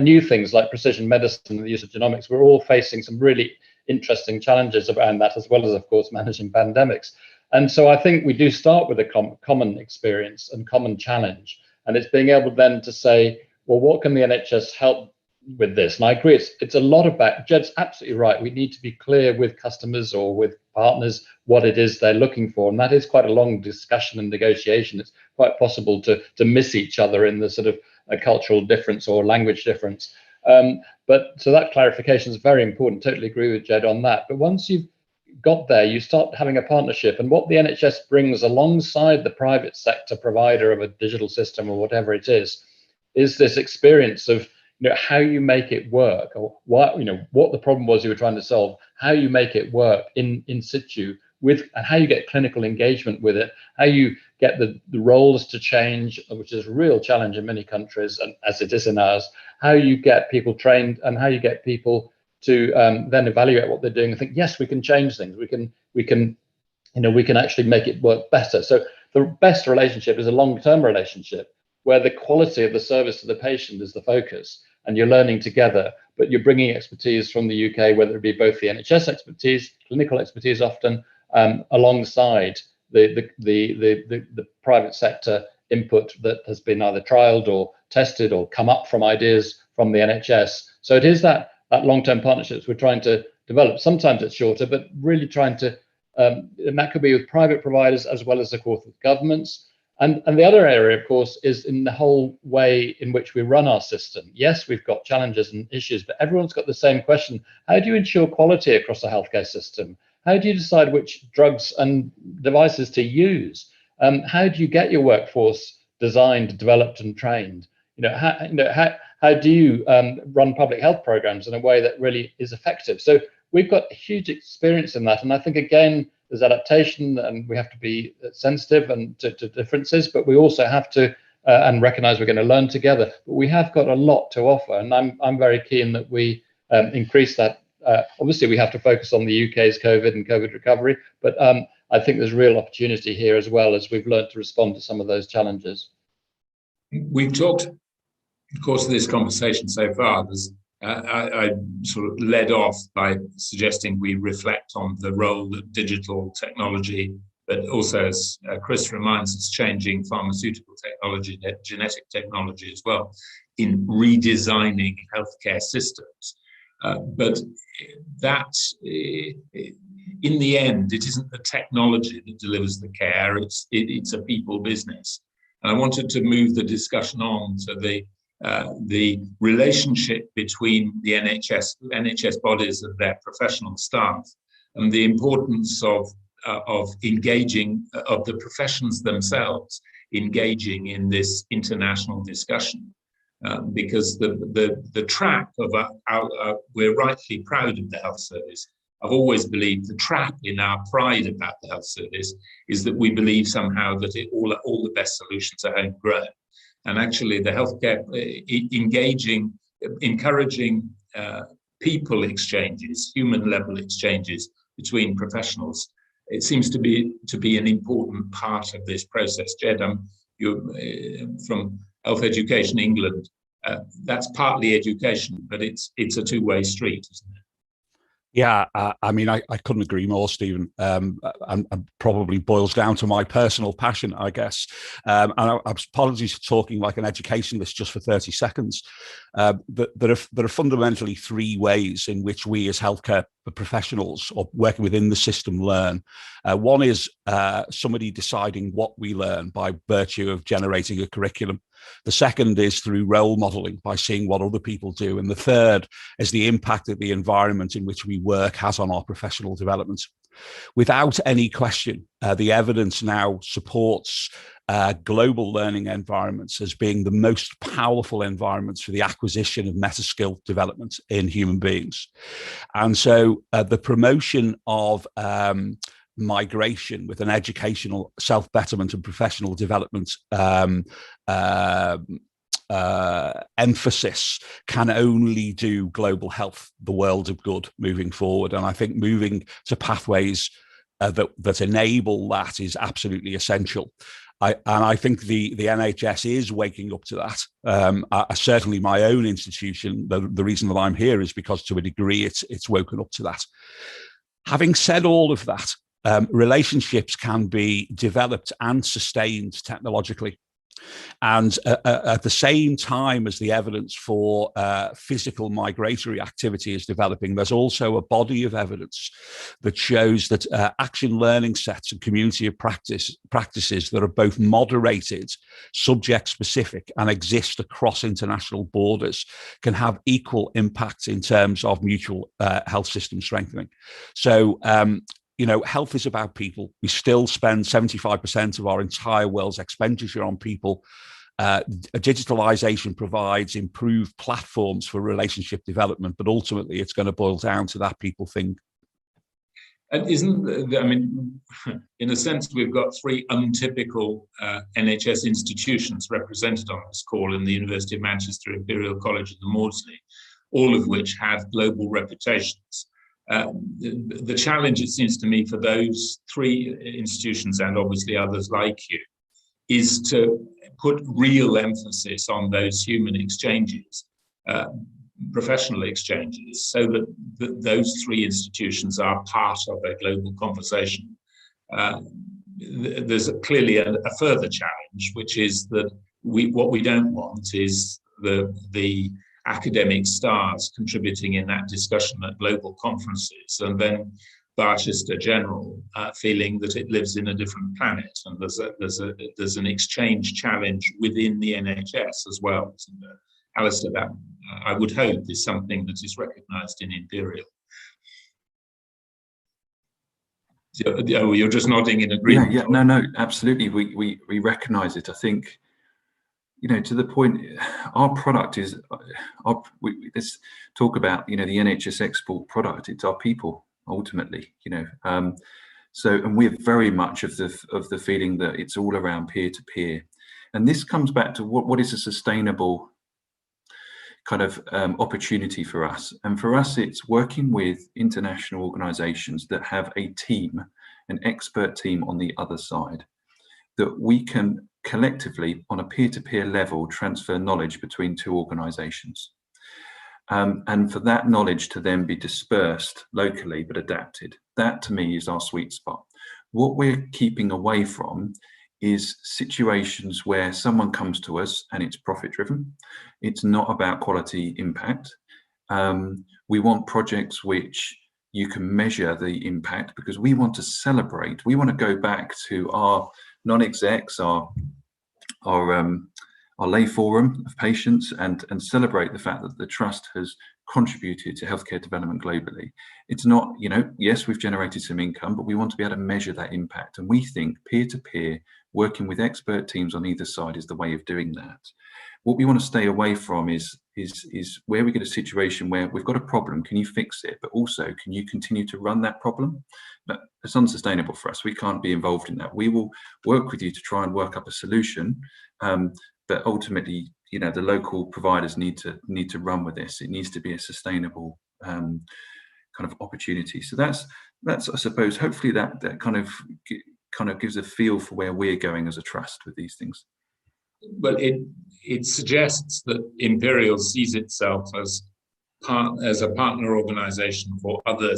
new things like precision medicine and the use of genomics, we're all facing some really interesting challenges around that, as well as, of course, managing pandemics. And so I think we do start with a common experience and common challenge. And it's being able then to say, well, what can the NHS help with this? And I agree, it's a lot about, Jed's absolutely right. We need to be clear with customers or with partners what it is they're looking for. And that is quite a long discussion and negotiation. It's quite possible to miss each other in the sort of a cultural difference or language difference. But so that clarification is very important. Totally agree with Jed on that. But once you've got there, you start having a partnership. And what the NHS brings alongside the private sector provider of a digital system or whatever it is this experience of how you make it work, or what the problem was you were trying to solve, how you make it work in situ with, and how you get clinical engagement with it, how you get the roles to change, which is a real challenge in many countries, and as it is in ours, how you get people trained and how you get people to then evaluate what they're doing and think, yes, we can change things. We can actually make it work better. So the best relationship is a long-term relationship where the quality of the service to the patient is the focus, and you're learning together, but you're bringing expertise from the UK, whether it be both the NHS expertise, clinical expertise often, alongside the private sector input that has been either trialed or tested or come up from ideas from the NHS. So it is that long-term partnerships we're trying to develop. Sometimes it's shorter, but really trying to, and that could be with private providers as well as, of course, with governments. And the other area, of course, is in the whole way in which we run our system. Yes, we've got challenges and issues, but everyone's got the same question. How do you ensure quality across the healthcare system? How do you decide which drugs and devices to use? How do you get your workforce designed, developed, and trained? How do you run public health programs in a way that really is effective? So we've got huge experience in that, and I think again there's adaptation, and we have to be sensitive and to differences, but we also have to and recognise we're going to learn together. But we have got a lot to offer, and I'm very keen that we increase that. Obviously, we have to focus on the UK's COVID and COVID recovery, but I think there's real opportunity here as well, as we've learned to respond to some of those challenges. We've talked, of course, in this conversation so far, I sort of led off by suggesting we reflect on the role that digital technology, but also, as Chris reminds us, changing pharmaceutical technology, genetic technology as well, in redesigning healthcare systems. But that, in the end, it isn't the technology that delivers the care, it's a people business. And I wanted to move the discussion on to the the relationship between the NHS bodies and their professional staff, and the importance of engaging, of the professions themselves engaging in this international discussion. Because the trap of we're rightly proud of the health service. I've always believed the trap in our pride about the health service is that we believe somehow that all the best solutions are homegrown. And actually the healthcare encouraging people exchanges, human level exchanges between professionals, it seems to be an important part of this process. Jed, you're from Health Education England. That's partly education, but it's a two-way street, isn't it? Yeah, I mean, I couldn't agree more, Stephen. And probably boils down to my personal passion, I guess. And apologies for talking like an educationalist just for 30 seconds. There are fundamentally three ways in which we as healthcare professionals or working within the system learn. One is somebody deciding what we learn by virtue of generating a curriculum. The second is through role modeling, by seeing what other people do. And the third is the impact that the environment in which we work has on our professional development. Without any question, the evidence now supports global learning environments as being the most powerful environments for the acquisition of meta skill development in human beings. And so the promotion of migration with an educational self-betterment and professional development emphasis can only do global health, the world of good, moving forward. And I think moving to pathways that enable that is absolutely essential. I think the NHS is waking up to that. Certainly my own institution, the reason that I'm here is because to a degree it's woken up to that. Having said all of that, relationships can be developed and sustained technologically. And at the same time as the evidence for physical migratory activity is developing, there's also a body of evidence that shows that action learning sets and community of practices that are both moderated, subject specific, and exist across international borders can have equal impact in terms of mutual health system strengthening. So, you know, health is about people. We still spend 75% of our entire world's expenditure on people. Digitalization provides improved platforms for relationship development, but ultimately it's going to boil down to that people thing. And I mean, in a sense, we've got three untypical NHS institutions represented on this call in the University of Manchester, Imperial College and the Maudsley, all of which have global reputations. The challenge, it seems to me, for those three institutions and obviously others like you, is to put real emphasis on those human exchanges, professional exchanges, so that those three institutions are part of a global conversation. There's clearly a further challenge, which is that what we don't want is the academic stars contributing in that discussion at global conferences, and then Barchester General feeling that it lives in a different planet. And there's an exchange challenge within the NHS as well. And, Alistair, that I would hope is something that is recognised in Imperial. Oh, you're just nodding in agreement. Yeah, no, absolutely. We recognise it. I think, you know, to the point, our product is, let's talk about, you know, the NHS export product. It's our people, ultimately, you know. So, and we're very much of the feeling that it's all around peer-to-peer. And this comes back to what is a sustainable kind of opportunity for us. And for us, it's working with international organizations that have a team, an expert team on the other side, that we can collectively, on a peer-to-peer level, transfer knowledge between two organizations. And for that knowledge to then be dispersed locally but adapted. That to me is our sweet spot. What we're keeping away from is situations where someone comes to us and it's profit driven. It's not about quality impact. We want projects which you can measure the impact, because we want to celebrate. We want to go back to our non-execs, our lay forum of patients and celebrate the fact that the trust has contributed to healthcare development globally. It's not, yes, we've generated some income, but we want to be able to measure that impact. And we think peer-to-peer, working with expert teams on either side is the way of doing that. What we want to stay away from is where we get a situation where we've got a problem, can you fix it? But also, can you continue to run that problem? But it's unsustainable for us. We can't be involved in that. We will work with you to try and work up a solution. But ultimately, the local providers need to run with this. It needs to be a sustainable kind of opportunity. So that's I suppose, hopefully that kind of gives a feel for where we're going as a trust with these things. Well, it suggests that Imperial sees itself as a partner organisation for other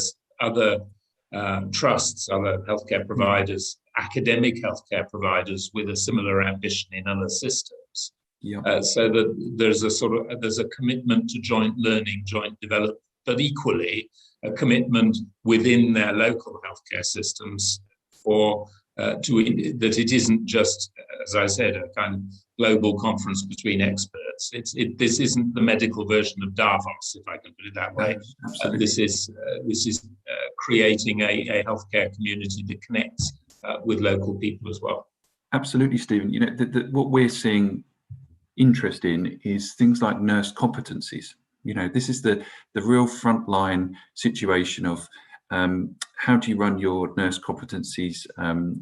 trusts, other healthcare providers, academic healthcare providers with a similar ambition in other systems. Yeah. So that there's a commitment to joint learning, joint development, but equally a commitment within their local healthcare systems that it isn't just, as I said, a kind of global conference between experts. This isn't the medical version of Davos, if I can put it that way. This is creating a healthcare community that connects with local people as well. Absolutely, Stephen. What we're seeing interest in is things like nurse competencies. This is the real frontline situation of how do you run your nurse competencies?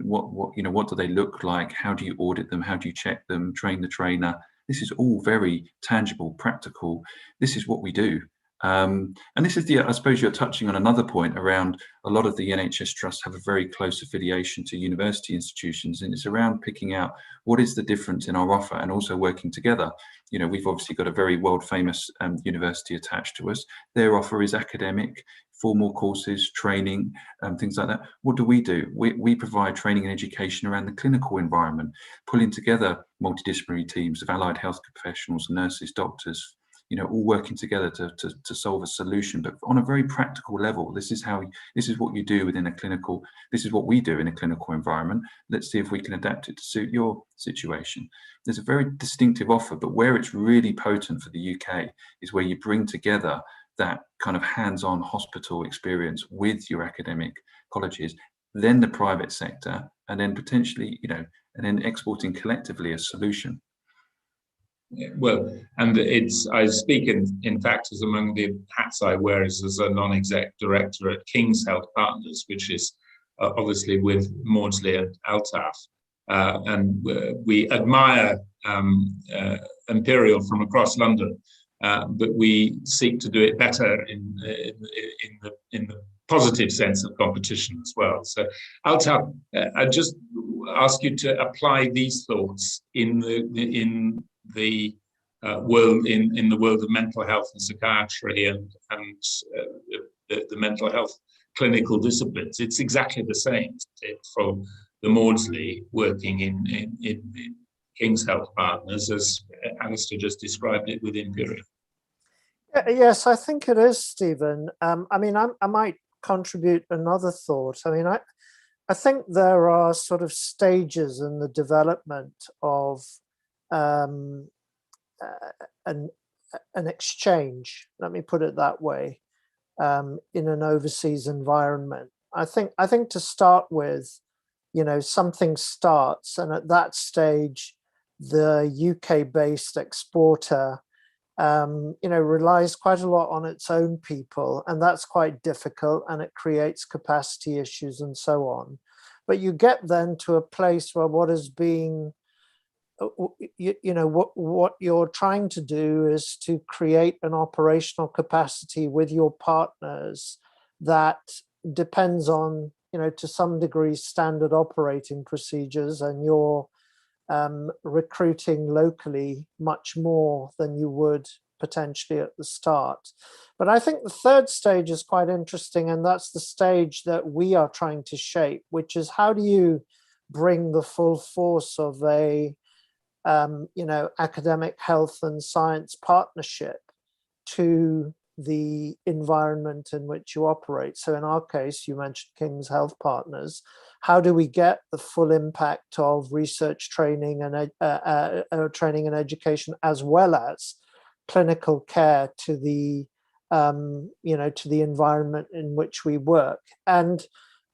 What do they look like? How do you audit them? How do you check them? Train the trainer. This is all very tangible, practical. This is what we do. And this is I suppose you're touching on another point around a lot of the NHS trusts have a very close affiliation to university institutions, and it's around picking out what is the difference in our offer and also working together. We've obviously got a very world famous university attached to us. Their offer is academic, formal courses, training, things like that. What do? We provide training and education around the clinical environment, pulling together multidisciplinary teams of allied health professionals, nurses, doctors, all working together to solve a solution, but on a very practical level. This is what you do within a clinical, this is what we do in a clinical environment. Let's see if we can adapt it to suit your situation. There's a very distinctive offer, but where it's really potent for the UK is where you bring together that kind of hands-on hospital experience with your academic colleges, then the private sector, and then potentially, and then exporting collectively a solution. Well, and I speak in fact as among the hats I wear as a non-exec director at King's Health Partners, which is obviously with Maudsley and Altaf, and we admire Imperial from across London, but we seek to do it better in the positive sense of competition as well. So Altaf, I just ask you to apply these thoughts in the world of mental health and psychiatry and the mental health clinical disciplines. It's exactly the same from the Maudsley working in King's Health Partners, as Alistair just described it with Imperial. Yes, I think it is, Stephen. I might contribute another thought. I think there are sort of stages in the development of an exchange, let me put it that way, in an overseas environment. I think to start with, something starts, and at that stage, the UK-based exporter, relies quite a lot on its own people, and that's quite difficult, and it creates capacity issues and so on. But you get then to a place where what is being what you're trying to do is to create an operational capacity with your partners that depends on, to some degree, standard operating procedures, and you're recruiting locally much more than you would potentially at the start. But I think the third stage is quite interesting, and that's the stage that we are trying to shape, which is how do you bring the full force of a academic health and science partnership to the environment in which you operate. So in our case, you mentioned King's Health Partners. How do we get the full impact of research training and training and education, as well as clinical care, to the to the environment in which we work? And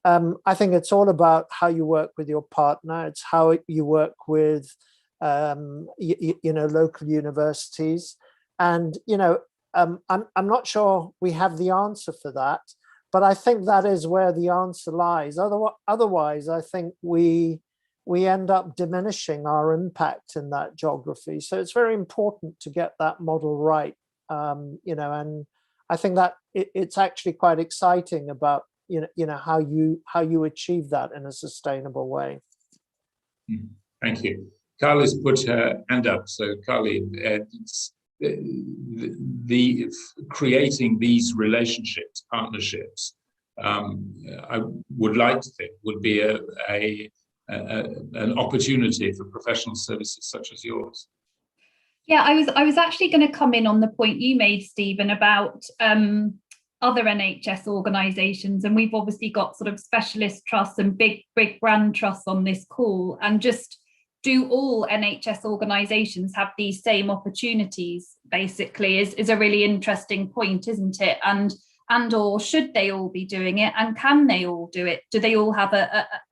I think it's all about how you work with your partner. It's how you work with local universities. And I'm not sure we have the answer for that, but I think that is where the answer lies. Otherwise, I think we end up diminishing our impact in that geography. So it's very important to get that model right. And I think that it's actually quite exciting about how you achieve that in a sustainable way. Thank you. Carly's put her hand up. So Carly, it's the creating these relationships, partnerships, I would like to think would be an opportunity for professional services such as yours. Yeah, I was actually going to come in on the point you made, Stephen, about other NHS organisations, and we've obviously got sort of specialist trusts and big brand trusts on this call, and just do all NHS organisations have these same opportunities, basically, is a really interesting point, isn't it? And or should they all be doing it, and can they all do it? Do they all have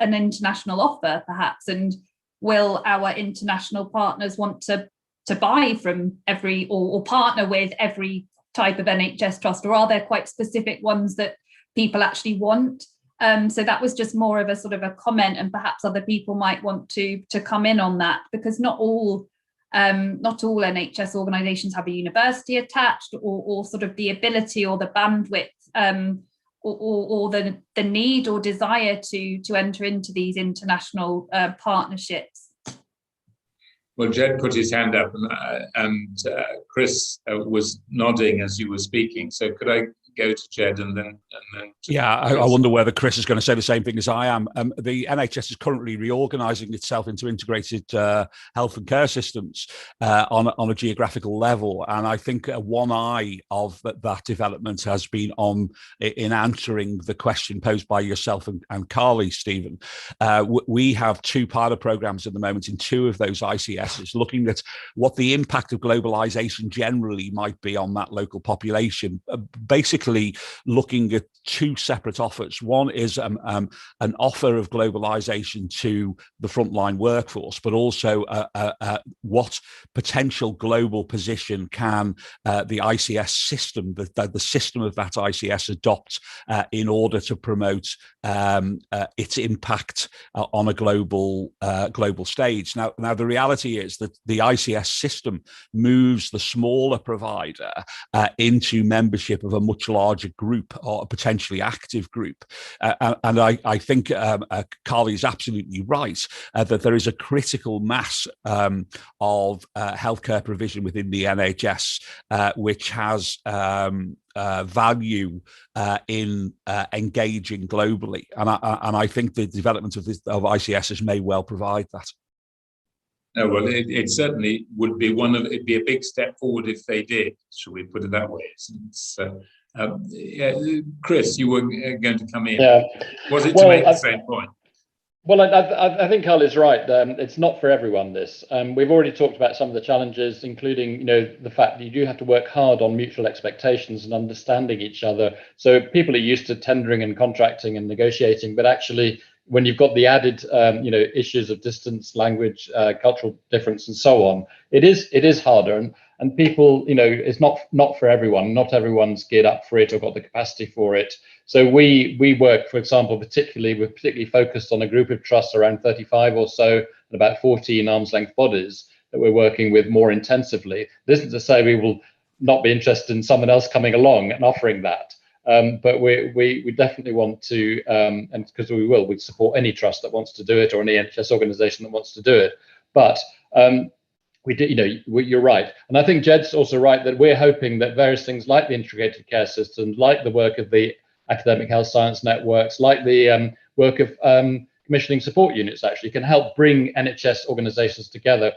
an international offer, perhaps? And will our international partners want to buy from every or partner with every type of NHS trust, or are there quite specific ones that people actually want? So that was just more of a sort of a comment, and perhaps other people might want to come in on that, because not all NHS organisations have a university attached, or sort of the ability or the bandwidth, or the need or desire to enter into these international partnerships. Well, Jed put his hand up, and Chris was nodding as you were speaking. So could I go to Jed and then yeah, I wonder whether Chris is going to say the same thing as I am. The NHS is currently reorganising itself into integrated health and care systems on a geographical level, and I think one eye of that development has been in answering the question posed by yourself and Carly, Stephen. We have 2 pilot programmes at the moment in 2 of those ICSs, looking at what the impact of globalisation generally might be on that local population. Basically, looking at 2 separate offers. One is an offer of globalization to the frontline workforce, but also what potential global position can the ICS system, the system of that ICS, adopt in order to promote its impact on a global stage. Now, the reality is that the ICS system moves the smaller provider into membership of a much larger group, or a potentially active group. And I think Carly is absolutely right that there is a critical mass of healthcare provision within the NHS which has value in engaging globally. And I think the development of ICSs may well provide that. Oh, well, it certainly would be it'd be a big step forward if they did, should we put it that way? Chris, you were going to come in. Yeah. Was it to make the same point? Well, I think Carly's right. It's not for everyone, this. We've already talked about some of the challenges, including, the fact that you do have to work hard on mutual expectations and understanding each other. So people are used to tendering and contracting and negotiating, but actually, when you've got the added, issues of distance, language, cultural difference, and so on, it is harder. And people, it's not for everyone. Not everyone's geared up for it or got the capacity for it. So we work, for example, we're particularly focused on a group of trusts around 35 or so, and about 14 arm's length bodies that we're working with more intensively. This isn't to say we will not be interested in someone else coming along and offering that. But we definitely want to, and because we support any trust that wants to do it, or any NHS organisation that wants to do it. But we do, you're right. And I think Jed's also right that we're hoping that various things like the integrated care systems, like the work of the academic health science networks, like the work of commissioning support units actually can help bring NHS organisations together.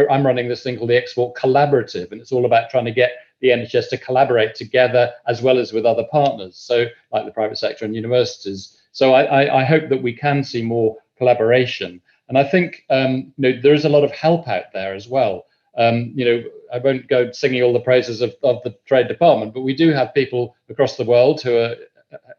I'm running this thing called the Export Collaborative, and it's all about trying to get the NHS to collaborate together as well as with other partners, so like the private sector and universities. So I hope that we can see more collaboration. And I think there is a lot of help out there as well. I won't go singing all the praises of the Trade Department, but we do have people across the world who are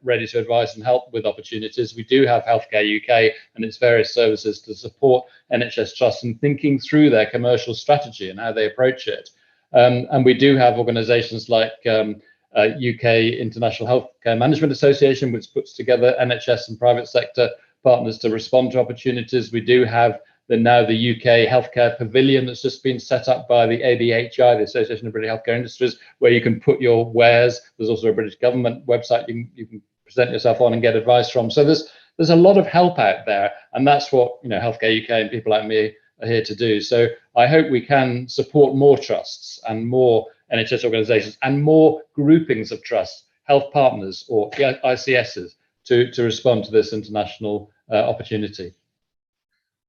ready to advise and help with opportunities. We do have Healthcare UK and its various services to support NHS trusts in thinking through their commercial strategy and how they approach it. And we do have organisations like UK International Healthcare Management Association, which puts together NHS and private sector partners to respond to opportunities. We do have now the UK Healthcare Pavilion that's just been set up by the ABHI, the Association of British Healthcare Industries, where you can put your wares. There's also a British government website you can present yourself on and get advice from. So there's a lot of help out there, and that's what Healthcare UK and people like me are here to do. So I hope we can support more trusts and more NHS organisations and more groupings of trusts, health partners or ICSs to respond to this international opportunity.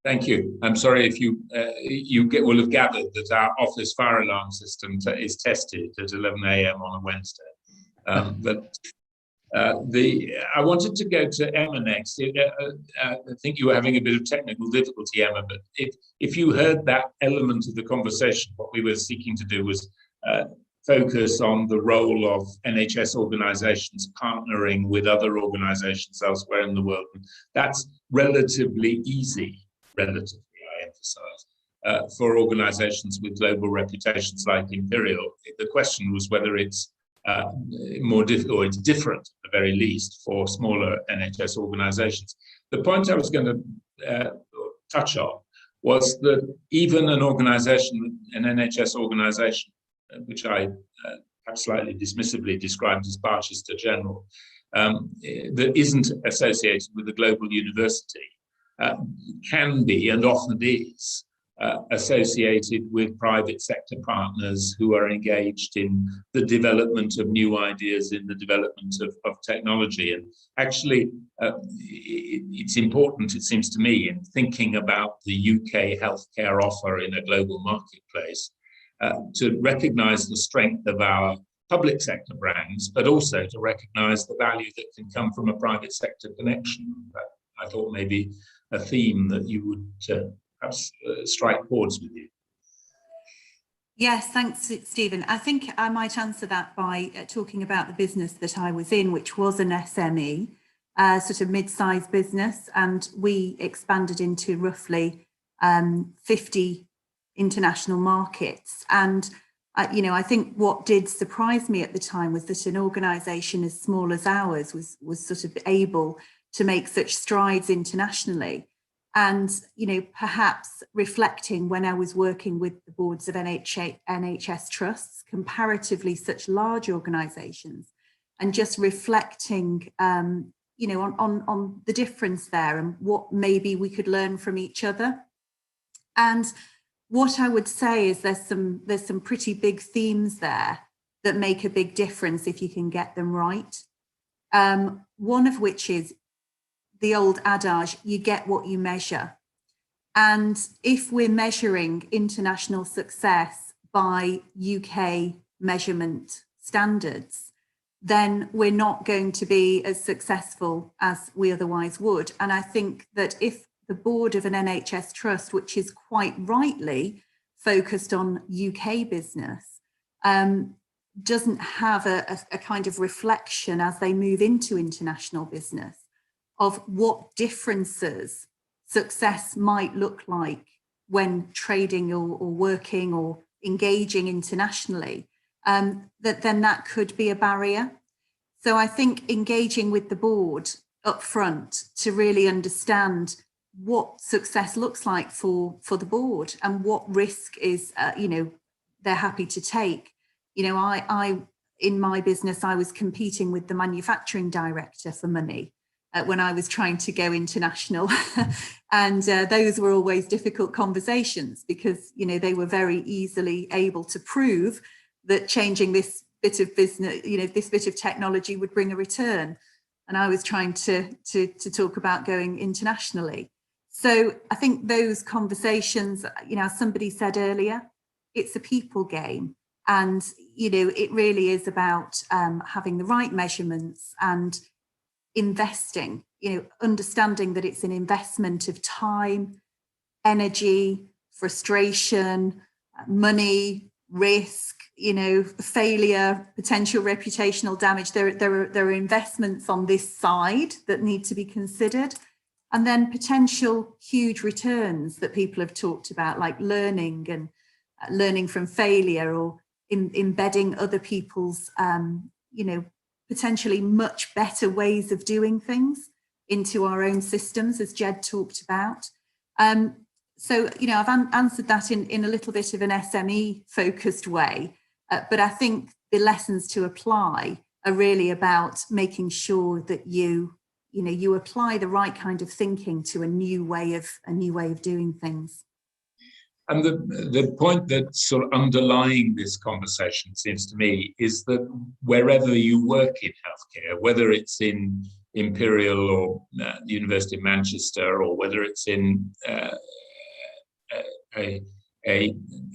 Thank you. I'm sorry if you will have gathered that our office fire alarm system is tested at 11 a.m. on a Wednesday. I wanted to go to Emma next. I think you were having a bit of technical difficulty, Emma, but if you heard that element of the conversation, what we were seeking to do was focus on the role of NHS organisations partnering with other organisations elsewhere in the world. And that's relatively easy. Relatively, I emphasize, for organisations with global reputations like Imperial. The question was whether it's more difficult, or it's different at the very least for smaller NHS organisations. The point I was going to touch on was that even an organisation, an NHS organisation, which I perhaps slightly dismissively described as Barchester General, that isn't associated with a global university, can be and often is associated with private sector partners who are engaged in the development of new ideas, in the development of technology. And actually, it's important, it seems to me, in thinking about the UK healthcare offer in a global marketplace, to recognise the strength of our public sector brands, but also to recognise the value that can come from a private sector connection. I thought maybe a theme that you would perhaps strike chords with you. Yes, thanks, Stephen. I think I might answer that by talking about the business that I was in, which was an SME, sort of mid-sized business, and we expanded into roughly 50 international markets. And I think what did surprise me at the time was that an organisation as small as ours was sort of able to make such strides internationally. And, perhaps reflecting when I was working with the boards of NHS trusts, comparatively such large organisations, and just reflecting, on the difference there and what maybe we could learn from each other. And what I would say is there's some pretty big themes there that make a big difference if you can get them right. One of which is the old adage, you get what you measure. And if we're measuring international success by UK measurement standards, then we're not going to be as successful as we otherwise would. And I think that if the board of an NHS trust, which is quite rightly focused on UK business, doesn't have a kind of reflection as they move into international business of what differences success might look like when trading or working or engaging internationally, that could be a barrier. So I think engaging with the board up front to really understand what success looks like for the board and what risk is, they're happy to take. I in my business, I was competing with the manufacturing director for money when I was trying to go international. And those were always difficult conversations because, they were very easily able to prove that changing this bit of business, this bit of technology would bring a return. and I was trying to talk about going internationally. So I think those conversations, as somebody said earlier, it's a people game. And, it really is about having the right measurements and investing, understanding that it's an investment of time, energy, frustration, money, risk, failure, potential reputational damage. There are investments on this side that need to be considered. And then potential huge returns that people have talked about, like learning and learning from failure, or embedding other people's, potentially much better ways of doing things into our own systems, as Jed talked about. So, I've answered that in a little bit of an SME focused way, but I think the lessons to apply are really about making sure that you apply the right kind of thinking to a new way of doing things. And the point that's sort of underlying this conversation, seems to me, is that wherever you work in healthcare, whether it's in Imperial or the University of Manchester, or whether it's in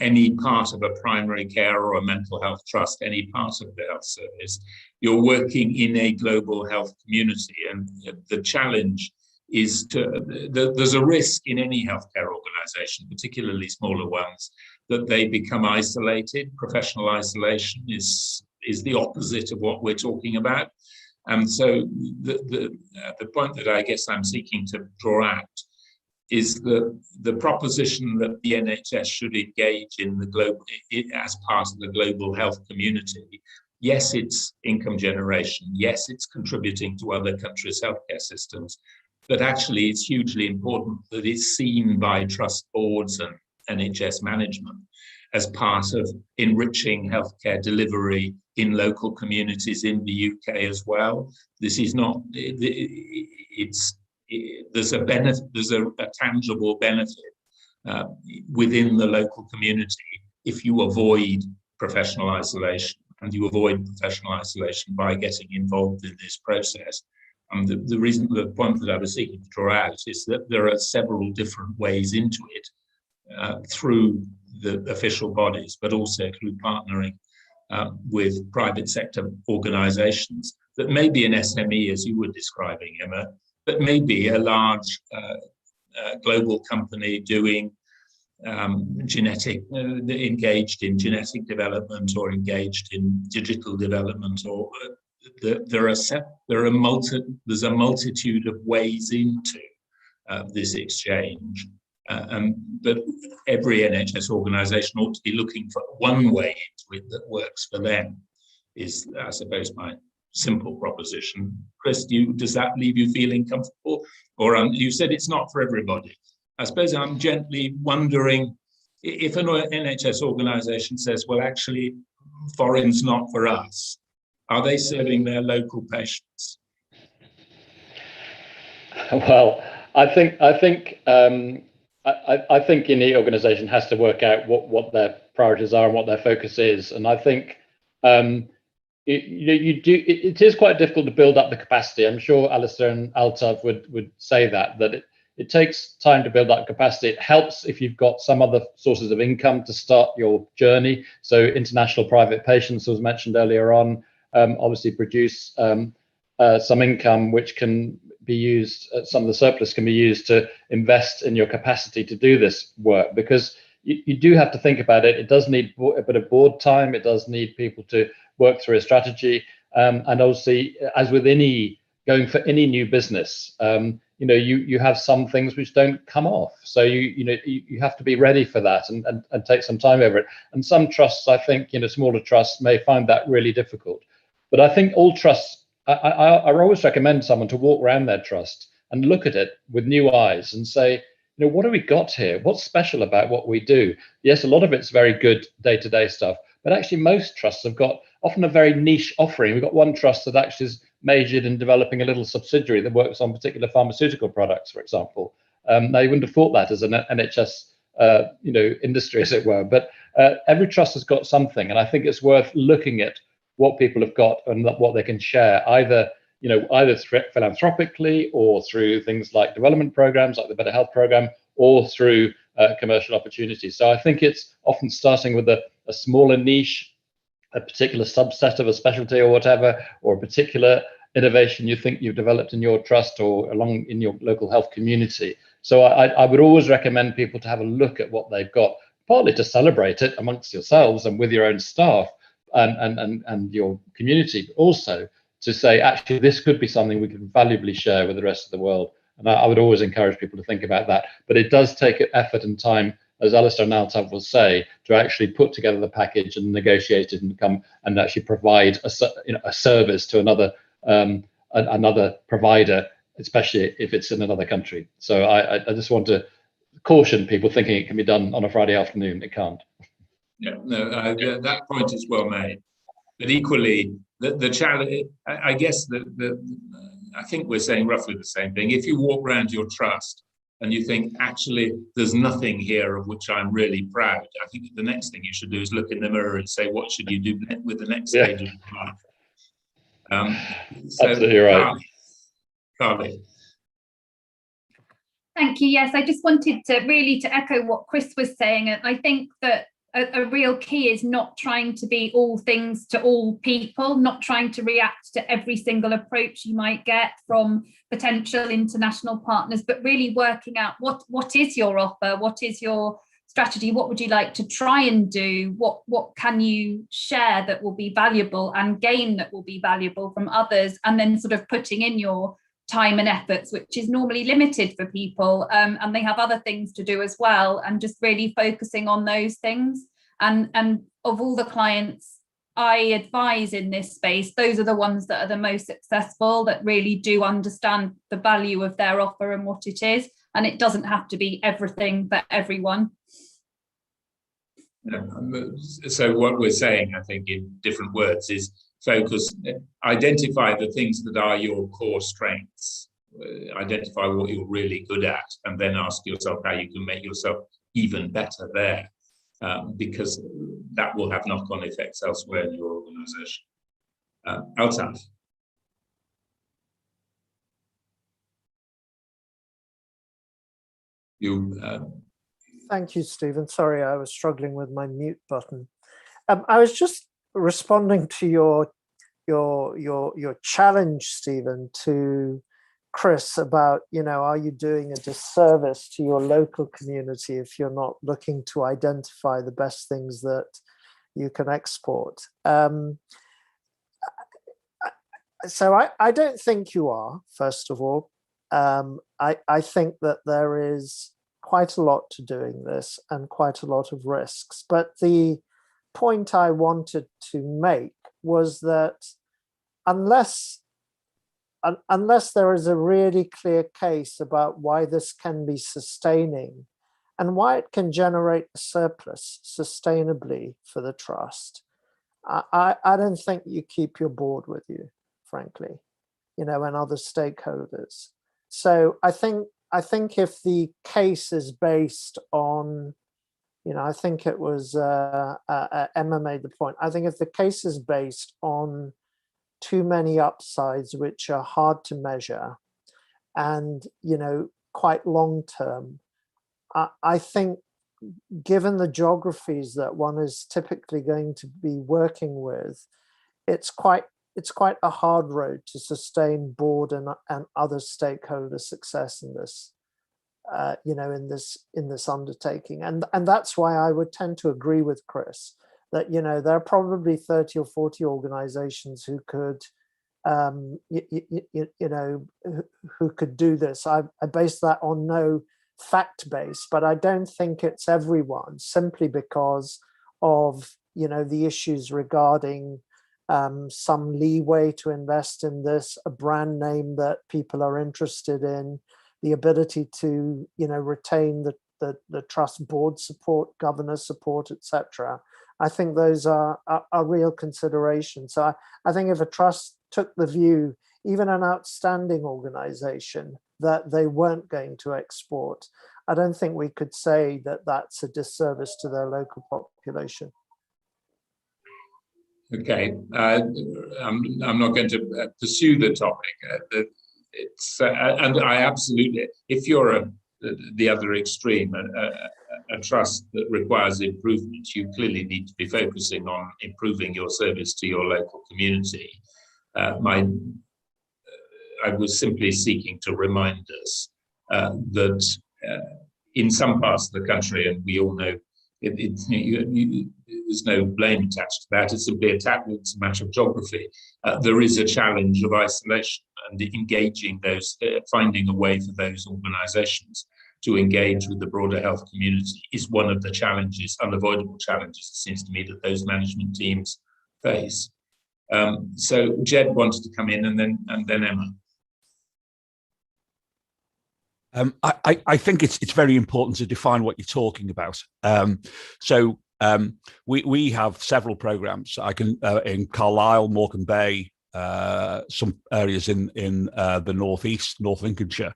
any part of a primary care or a mental health trust, any part of the health service, you're working in a global health community. And the challenge is there's a risk in any healthcare organization, particularly smaller ones, that they become isolated. Professional isolation is the opposite of what we're talking about. And so the point that I guess I'm seeking to draw out is the proposition that the NHS should engage in the global, as part of the global health community. Yes, it's income generation. Yes, it's contributing to other countries' healthcare systems. But actually, it's hugely important that it's seen by trust boards and NHS management as part of enriching healthcare delivery in local communities in the UK as well. This is not, there's a benefit, there's a tangible benefit within the local community if you avoid professional isolation, and you avoid professional isolation by getting involved in this process. The point that I was seeking to draw out is that there are several different ways into it through the official bodies, but also through partnering with private sector organisations that may be an SME, as you were describing, Emma, but maybe a large global company doing engaged in genetic development, or engaged in digital development, or there's a multitude of ways into this exchange, but every NHS organisation ought to be looking for one way into it that works for them, is, I suppose, my simple proposition. Chris, does that leave you feeling comfortable? Or you said it's not for everybody. I suppose I'm gently wondering if an NHS organisation says, well, actually, foreign's not for us. Are they serving their local patients? Well, I think any organisation has to work out what their priorities are and what their focus is. And I think it is quite difficult to build up the capacity. I'm sure Alistair and Altaf would say that it takes time to build up capacity. It helps if you've got some other sources of income to start your journey. So international private patients was mentioned earlier on. Obviously produce some income which can be used, some of the surplus can be used to invest in your capacity to do this work, because you do have to think about it. It does need a bit of board time. It does need people to work through a strategy. And obviously, as with going for any new business, you have some things which don't come off. So you have to be ready for that and take some time over it. And some trusts, I think, smaller trusts may find that really difficult. But I think all trusts, I always recommend someone to walk around their trust and look at it with new eyes and say, what have we got here? What's special about what we do? Yes, a lot of it's very good day-to-day stuff, but actually most trusts have got often a very niche offering. We've got one trust that actually is majored in developing a little subsidiary that works on particular pharmaceutical products, for example. Now, you wouldn't have thought that as an NHS industry, as it were, but every trust has got something, and I think it's worth looking at what people have got and what they can share, either either philanthropically or through things like development programs, like the Better Health Program, or through commercial opportunities. So I think it's often starting with a smaller niche, a particular subset of a specialty or whatever, or a particular innovation you think you've developed in your trust or along in your local health community. So I would always recommend people to have a look at what they've got, partly to celebrate it amongst yourselves and with your own staff and your community, but also to say, actually, this could be something we can valuably share with the rest of the world. And I would always encourage people to think about that. But it does take effort and time, as Alistair and Altav will say, to actually put together the package and negotiate it and come and actually provide a service to another provider, especially if it's in another country. So I just want to caution people thinking it can be done on a Friday afternoon. It can't. Yeah, no, that point is well made. But equally, the challenge, I guess, I think we're saying roughly the same thing. If you walk around your trust and you think, actually, there's nothing here of which I'm really proud, I think the next thing you should do is look in the mirror and say, what should you do with the next stage of your life? So, absolutely right. Carly. Thank you. Yes, I just wanted to echo what Chris was saying. And I think that a real key is not trying to be all things to all people, not trying to react to every single approach you might get from potential international partners, but really working out what is your offer, what is your strategy, what would you like to try and do, what can you share that will be valuable and gain that will be valuable from others, and then sort of putting in your time and efforts, which is normally limited for people, and they have other things to do as well, and just really focusing on those things. And of all the clients I advise in this space, those are the ones that are the most successful, that really do understand the value of their offer and what it is, and it doesn't have to be everything for everyone. So what we're saying, I think, in different words, is focus, identify the things that are your core strengths, identify what you're really good at, and then ask yourself how you can make yourself even better there, because that will have knock-on effects elsewhere in your organisation. Altav. Thank you, Stephen. Sorry, I was struggling with my mute button. I was just responding to your challenge, Stephen, to Chris about, are you doing a disservice to your local community if you're not looking to identify the best things that you can export? So I don't think you are, first of all. I think that there is quite a lot to doing this and quite a lot of risks. But the point I wanted to make was that unless there is a really clear case about why this can be sustaining and why it can generate a surplus sustainably for the trust, I don't think you keep your board with you, frankly, and other stakeholders. So I think if the case is based on, I think it was Emma made the point, I think if the case is based on too many upsides which are hard to measure and, quite long term, I think given the geographies that one is typically going to be working with, it's quite a hard road to sustain board and other stakeholder success in this, in this undertaking. And that's why I would tend to agree with Chris that, there are probably 30 or 40 organizations who could, who could do this. I base that on no fact base, but I don't think it's everyone, simply because of, the issues regarding some leeway to invest in this, a brand name that people are interested in, the ability to, retain the trust board support, governor support, etc. I think those are real considerations. So I think if a trust took the view, even an outstanding organization, that they weren't going to export, I don't think we could say that that's a disservice to their local population. Okay, I'm not going to pursue the topic. And I absolutely, if you're the other extreme, a trust that requires improvement, you clearly need to be focusing on improving your service to your local community. I was simply seeking to remind us that in some parts of the country, and we all know there's no blame attached to that, it's simply it's a matter of geography. There is a challenge of isolation, and engaging those, finding a way for those organisations to engage with the broader health community is one of the challenges, unavoidable challenges, it seems to me, that those management teams face. So Jed wanted to come in, and then Emma. I think it's very important to define what you're talking about. We have several programs. I can in Carlisle, Morecambe Bay, some areas in the northeast, North Lincolnshire,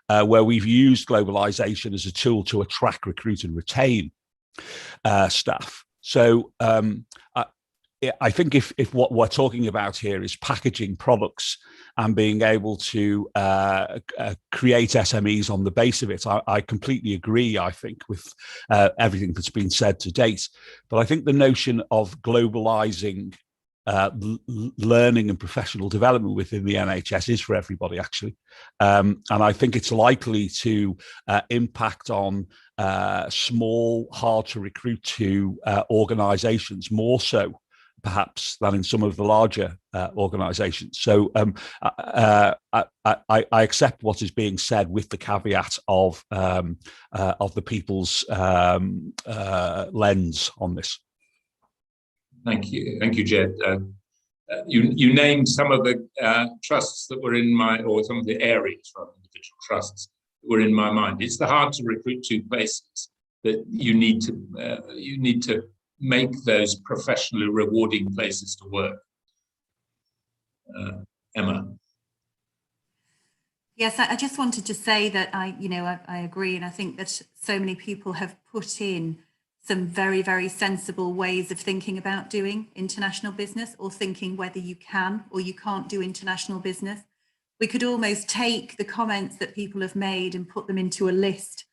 where we've used globalization as a tool to attract, recruit, and retain staff. So I think if what we're talking about here is packaging products and being able to create SMEs on the base of it, I completely agree, I think, with everything that's been said to date. But I think the notion of globalizing learning and professional development within the NHS is for everybody, actually. And I think it's likely to impact on small, hard to recruit to organisations more so perhaps than in some of the larger organisations. So I accept what is being said with the caveat of the people's lens on this. Thank you, Jed. You named some of the trusts that were in my, or some of the areas from individual trusts that were in my mind. It's the hard to recruit to places that you need to make those professionally rewarding places to work. Emma. Yes, I just wanted to say that I agree, and I think that so many people have put in some very, very sensible ways of thinking about doing international business, or thinking whether you can or you can't do international business. We could almost take the comments that people have made and put them into a list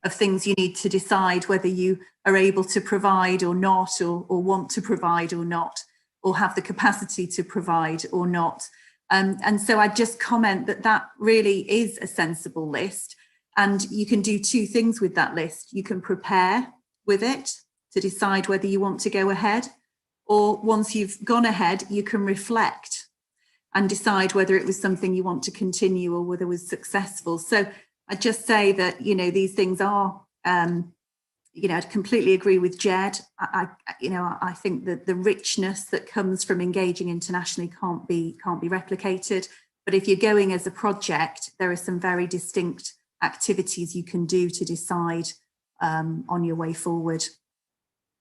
of things you need to decide whether you are able to provide or not, or want to provide or not, or have the capacity to provide or not. And so I just comment that really is a sensible list, and you can do two things with that list. You can prepare with it to decide whether you want to go ahead, or once you've gone ahead, you can reflect and decide whether it was something you want to continue or whether it was successful. So I just say that, these things are, I completely agree with Jed. I think that the richness that comes from engaging internationally can't be replicated. But if you're going as a project, there are some very distinct activities you can do to decide on your way forward.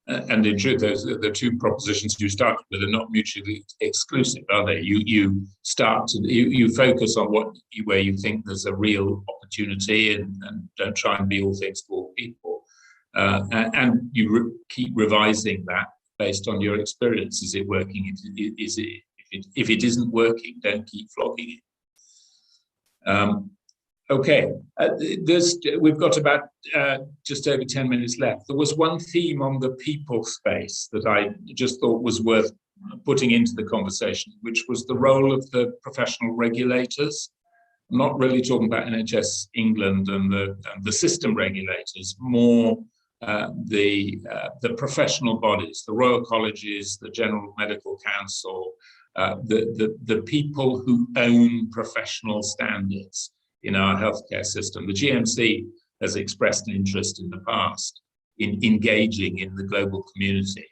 And in truth, the two propositions you started with are not mutually exclusive, are they? You focus on where you think there's a real opportunity, and don't try and be all things to all people. And you keep revising that based on your experience. Is it working? If it isn't working, don't keep flogging it. Okay, we've got about just over 10 minutes left. There was one theme on the people space that I just thought was worth putting into the conversation, which was the role of the professional regulators. I'm not really talking about NHS England and the system regulators, more the professional bodies, the Royal Colleges, the General Medical Council, the people who own professional standards in our healthcare system. The GMC has expressed an interest in the past in engaging in the global community.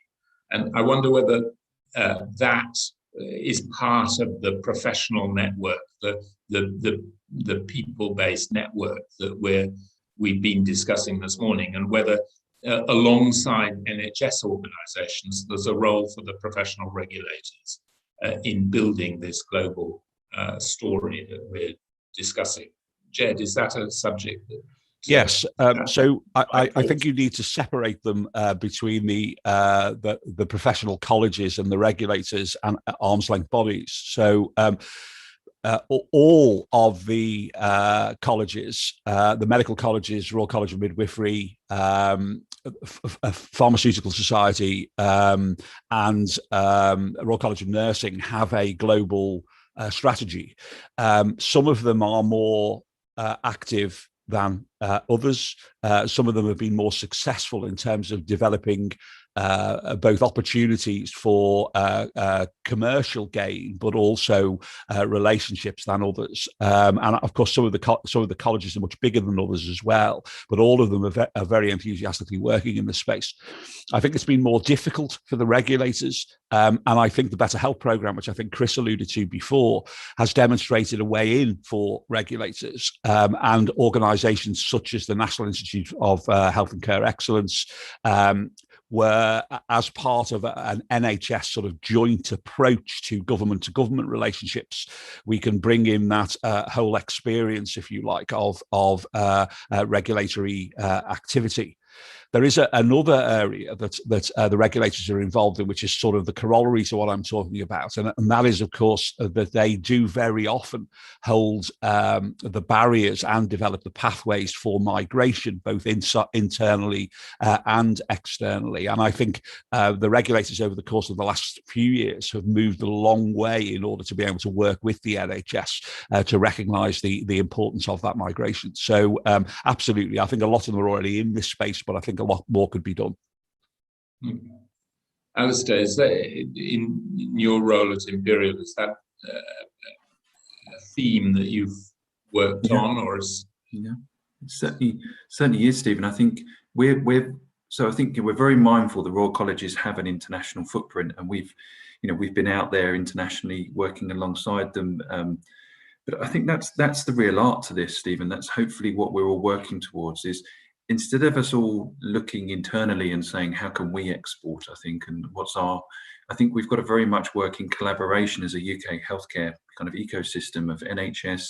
And I wonder whether that is part of the professional network, the people-based network that we've been discussing this morning, and whether alongside NHS organisations, there's a role for the professional regulators in building this global story that we're discussing. Jed, is that a subject Yes, so I think you need to separate them between the professional colleges and the regulators and arm's length bodies. So all of the colleges, the medical colleges, Royal College of Midwifery, Pharmaceutical Society, and Royal College of Nursing have a global strategy. Some of them are more active than others. Some of them have been more successful in terms of developing both opportunities for commercial gain, but also relationships than others. And of course, some of the colleges are much bigger than others as well. But all of them are very enthusiastically working in this space. I think it's been more difficult for the regulators, and I think the Better Health Programme, which I think Chris alluded to before, has demonstrated a way in for regulators and organisations such as the National Institute of Health and Care Excellence, where, as part of an NHS sort of joint approach to government relationships, we can bring in that whole experience, if you like, of regulatory activity. There is another area that the regulators are involved in, which is sort of the corollary to what I'm talking about. And that is, of course, that they do very often hold the barriers and develop the pathways for migration, both internally and externally. And I think the regulators over the course of the last few years have moved a long way in order to be able to work with the NHS to recognise the importance of that migration. So absolutely, I think a lot of them are already in this space, but I think a lot more could be done. Alistair, is that in your role at Imperial, is that a theme that you've worked on, or is? Yeah, it certainly is, Stephen. I think we're very mindful the Royal Colleges have an international footprint, and we've been out there internationally working alongside them. But I think that's the real art to this, Stephen. That's hopefully what we're all working towards, is instead of us all looking internally and saying, how can we export, I think we've got to very much work in collaboration as a UK healthcare kind of ecosystem of NHS,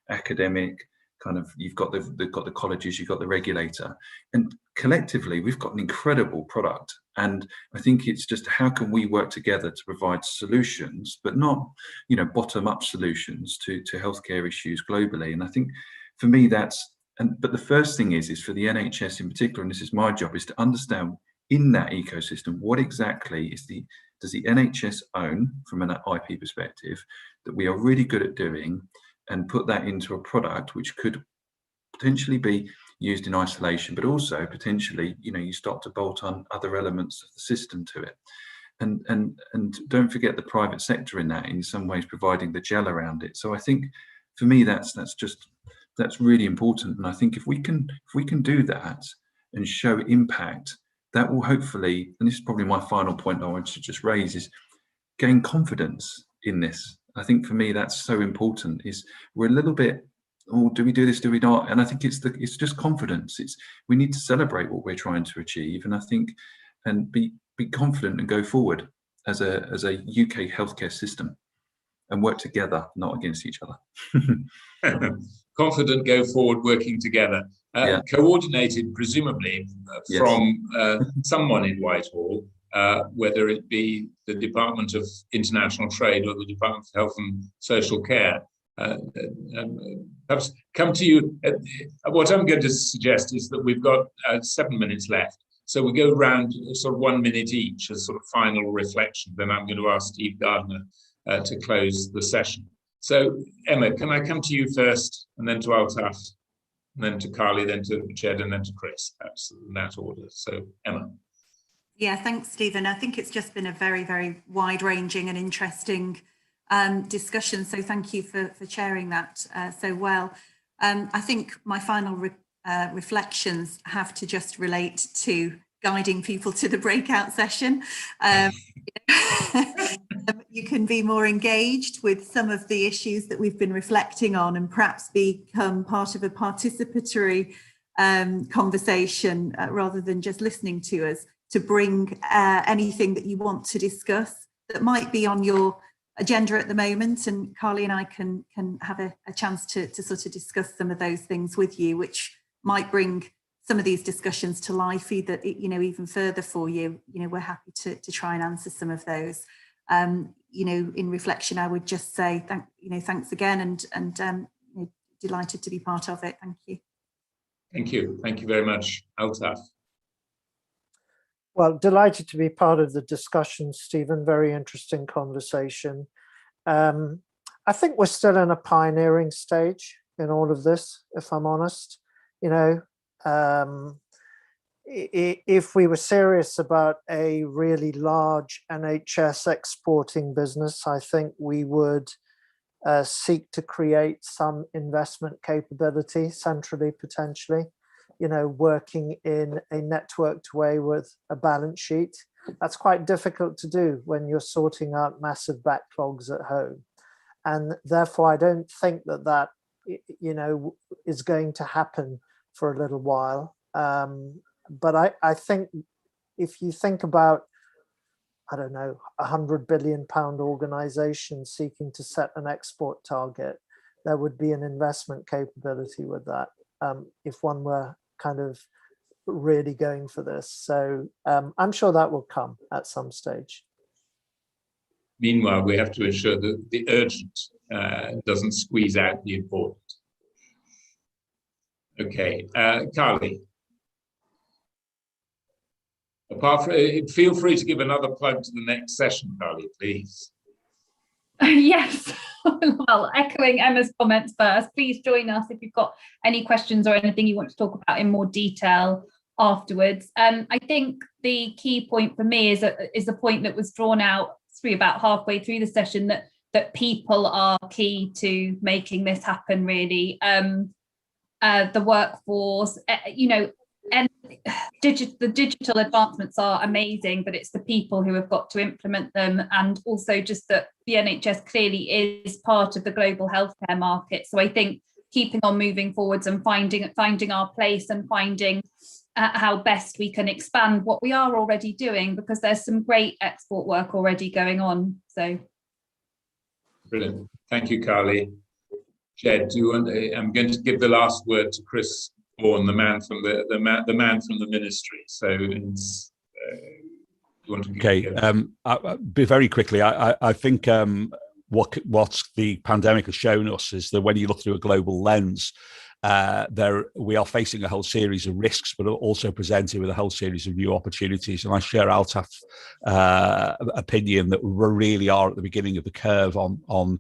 academic, kind of, you've got the colleges, you've got the regulator, and collectively we've got an incredible product. And I think it's just, how can we work together to provide solutions, but not, bottom-up solutions to healthcare issues globally. And I think for me but the first thing is for the NHS in particular, and this is my job, is to understand in that ecosystem what exactly does the NHS own from an IP perspective that we are really good at doing, and put that into a product which could potentially be used in isolation, but also potentially, you start to bolt on other elements of the system to it. And don't forget the private sector in that, in some ways providing the gel around it. So I think for me that's really important. And I think if we can do that and show impact, that will hopefully, and this is probably my final point I want to just raise, is gain confidence in this. I think for me that's so important, is we're a little bit, do we do this, do we not? And I think it's just confidence. We need to celebrate what we're trying to achieve, and I think, and be confident and go forward as a UK healthcare system, and work together, not against each other. Confident, go forward, working together, coordinated presumably from someone in Whitehall, whether it be the Department of International Trade or the Department of Health and Social Care. Perhaps come to you. What I'm going to suggest is that we've got 7 minutes left. So we go round sort of 1 minute each as sort of final reflection. Then I'm going to ask Steve Gardner to close the session. So Emma, can I come to you first, and then to Altaf, and then to Carly, then to Jed, and then to Chris, perhaps in that order. So Emma. Yeah, thanks, Stephen. I think it's just been a very, very wide-ranging and interesting discussion. So thank you for chairing that so well. I think my final reflections have to just relate to guiding people to the breakout session. You can be more engaged with some of the issues that we've been reflecting on, and perhaps become part of a participatory conversation rather than just listening to us, to bring anything that you want to discuss that might be on your agenda at the moment, and Carly and I can have a chance to sort of discuss some of those things with you, which might bring some of these discussions to life, either, even further for you, we're happy to try and answer some of those. In reflection, I would just say thanks again, and delighted to be part of it. Thank you. Thank you very much, Altaf. Well, delighted to be part of the discussion, Stephen. Very interesting conversation. I think we're still in a pioneering stage in all of this, if I'm honest. If we were serious about a really large NHS exporting business, I think we would seek to create some investment capability centrally, potentially, working in a networked way with a balance sheet. That's quite difficult to do when you're sorting out massive backlogs at home. And therefore, I don't think that is going to happen for a little while. But I think if you think about, I don't know, £100 billion organization seeking to set an export target, there would be an investment capability with that if one were kind of really going for this. So I'm sure that will come at some stage. Meanwhile, we have to ensure that the urgent doesn't squeeze out the important. Okay, Carly. Feel free to give another plug to the next session, Carly, please. Yes. Well, echoing Emma's comments first, please join us if you've got any questions or anything you want to talk about in more detail afterwards. I think the key point for me is a point that was drawn out about halfway through the session, that people are key to making this happen, really. The workforce, and the digital advancements are amazing, but it's the people who have got to implement them, and also just that the NHS clearly is part of the global healthcare market. So I think keeping on moving forwards and finding our place and finding how best we can expand what we are already doing, because there's some great export work already going on. So brilliant. Thank you, Carly. Jed, do you want? I'm going to give the last word to Chris Bourne, the man from the ministry. So, you want to? Okay. Be very quickly. I think what the pandemic has shown us is that when you look through a global lens, we are facing a whole series of risks, but also presented with a whole series of new opportunities. And I share Altaf's opinion that we really are at the beginning of the curve on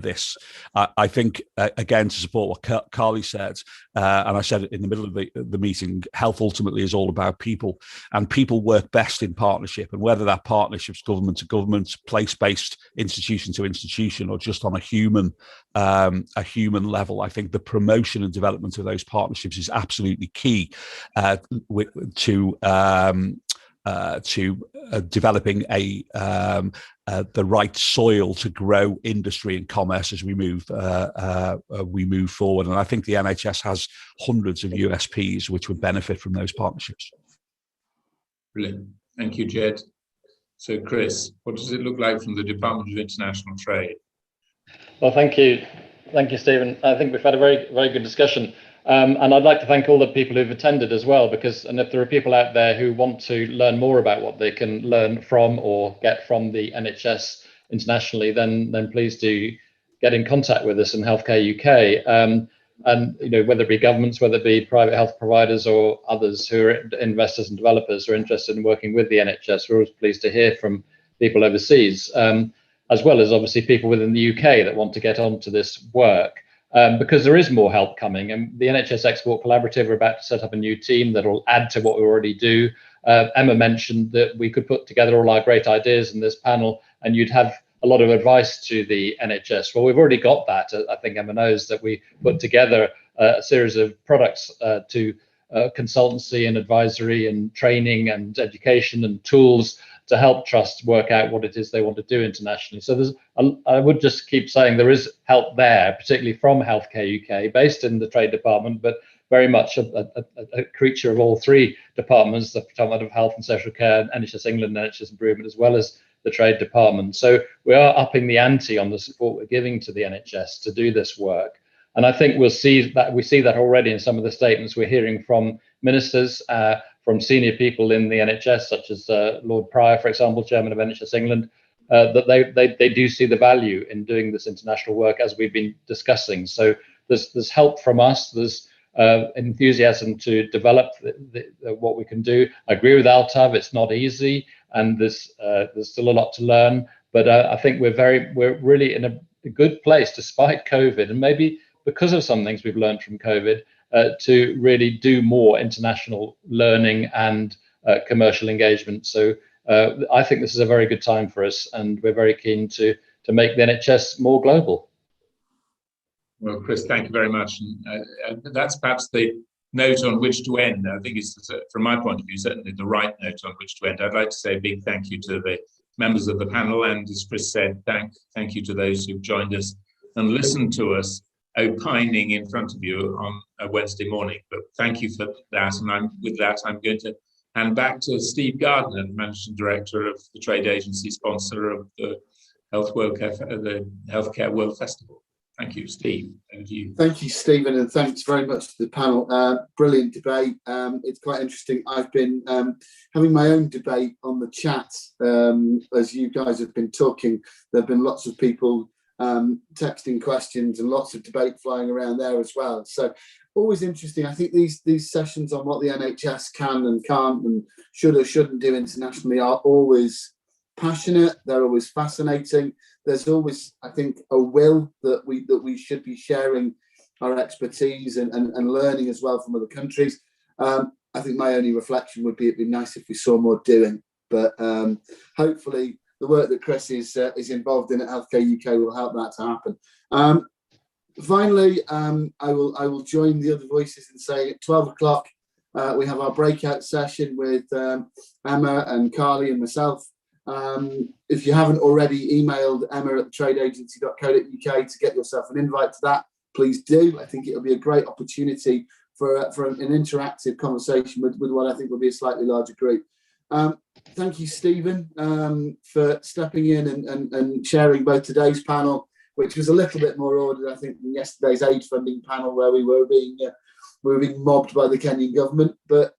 this. I think, again, to support what Carly said, and I said it in the middle of the meeting, health ultimately is all about people, and people work best in partnership. And whether that partnership's government to government, place-based, institution to institution, or just on a human level, I think the promotion and development of those partnerships is absolutely key to developing the right soil to grow industry and commerce as we move forward. And I think the NHS has hundreds of USPs which would benefit from those partnerships. Brilliant. Thank you, Jed. So, Chris, what does it look like from the Department of International Trade? Well, thank you, Stephen. I think we've had a very, very good discussion. And I'd like to thank all the people who've attended as well, and if there are people out there who want to learn more about what they can learn from or get from the NHS internationally, then please do get in contact with us in Healthcare UK. And whether it be governments, whether it be private health providers or others who are investors and developers who are interested in working with the NHS, we're always pleased to hear from people overseas, as well as obviously people within the UK that want to get onto this work. Because there is more help coming, and the NHS Export Collaborative are about to set up a new team that will add to what we already do. Emma mentioned that we could put together all our great ideas in this panel and you'd have a lot of advice to the NHS. Well, we've already got that. I think Emma knows that we put together a series of products to consultancy and advisory and training and education and tools to help trusts work out what it is they want to do internationally. So I would just keep saying there is help there, particularly from Healthcare UK, based in the Trade Department, but very much a creature of all three departments, the Department of Health and Social Care, NHS England, NHS Improvement, as well as the Trade Department. So we are upping the ante on the support we're giving to the NHS to do this work. And I think we see that already in some of the statements we're hearing from ministers, from senior people in the NHS, such as Lord Pryor, for example, chairman of NHS England, that they do see the value in doing this international work, as we've been discussing. So there's help from us. There's enthusiasm to develop what we can do. I agree with Altav, it's not easy, and there's still a lot to learn. But I think we're really in a good place despite COVID, and maybe because of some things we've learned from COVID, to really do more international learning and commercial engagement. So I think this is a very good time for us, and we're very keen to make the NHS more global. Well, Chris, thank you very much. And that's perhaps the note on which to end. I think it's, from my point of view, certainly the right note on which to end. I'd like to say a big thank you to the members of the panel, and as Chris said, thank you to those who've joined us and listened to us opining in front of you on a Wednesday morning. But thank you for that. And with that, I'm going to hand back to Steve Gardner, Managing Director of the trade agency sponsor of the Healthcare World Festival. Thank you, Steve. Over to you. Thank you, Stephen, and thanks very much to the panel. Brilliant debate. It's quite interesting. I've been having my own debate on the chat as you guys have been talking. There have been lots of people texting questions and lots of debate flying around there as well. So always interesting. I think these sessions on what the NHS can and can't and should or shouldn't do internationally are always passionate. They're always fascinating. There's always, I think, a will that we should be sharing our expertise and learning as well from other countries. I think my only reflection would be it'd be nice if we saw more doing, but hopefully the work that Chris is involved in at Healthcare UK will help that to happen. Finally, I will join the other voices and say at 12 o'clock we have our breakout session with Emma and Carly and myself. If you haven't already emailed Emma at tradeagency.co.uk to get yourself an invite to that, please do. I think it'll be a great opportunity for an interactive conversation with what I think will be a slightly larger group. Thank you, Stephen, for stepping in and sharing both today's panel, which was a little bit more ordered, I think, than yesterday's aid funding panel, where we were being mobbed by the Kenyan government. But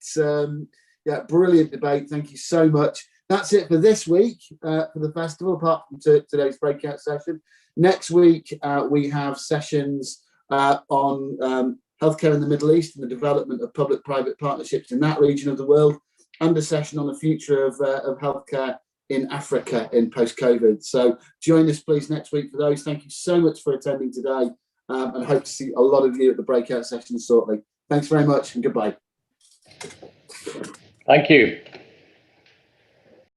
yeah, brilliant debate. Thank you so much. That's it for this week for the festival, apart from today's breakout session. Next week, we have sessions on healthcare in the Middle East and the development of public-private partnerships in that region of the world, and a session on the future of healthcare in Africa in post-COVID. So join us, please, next week for those. Thank you so much for attending today, and hope to see a lot of you at the breakout sessions shortly. Thanks very much, and goodbye. Thank you.